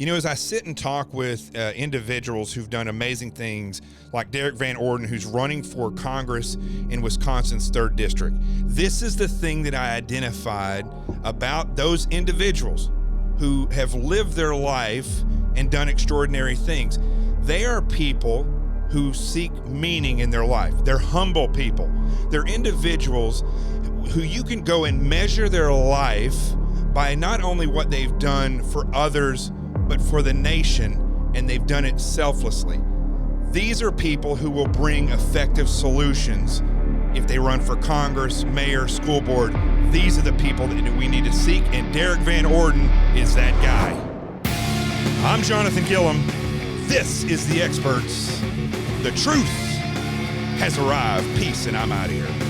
You know, as I sit and talk with individuals who've done amazing things, like Derrick Van Orden, who's running for Congress in Wisconsin's 3rd District, this is the thing that I identified about those individuals who have lived their life and done extraordinary things. They are people who seek meaning in their life. They're humble people. They're individuals who you can go and measure their life by not only what they've done for others, but for the nation, and they've done it selflessly. These are people who will bring effective solutions if they run for Congress, mayor, school board. These are the people that we need to seek, and Derrick Van Orden is that guy. I'm Jonathan Gilliam. This is The Experts. The truth has arrived. Peace, and I'm out of here.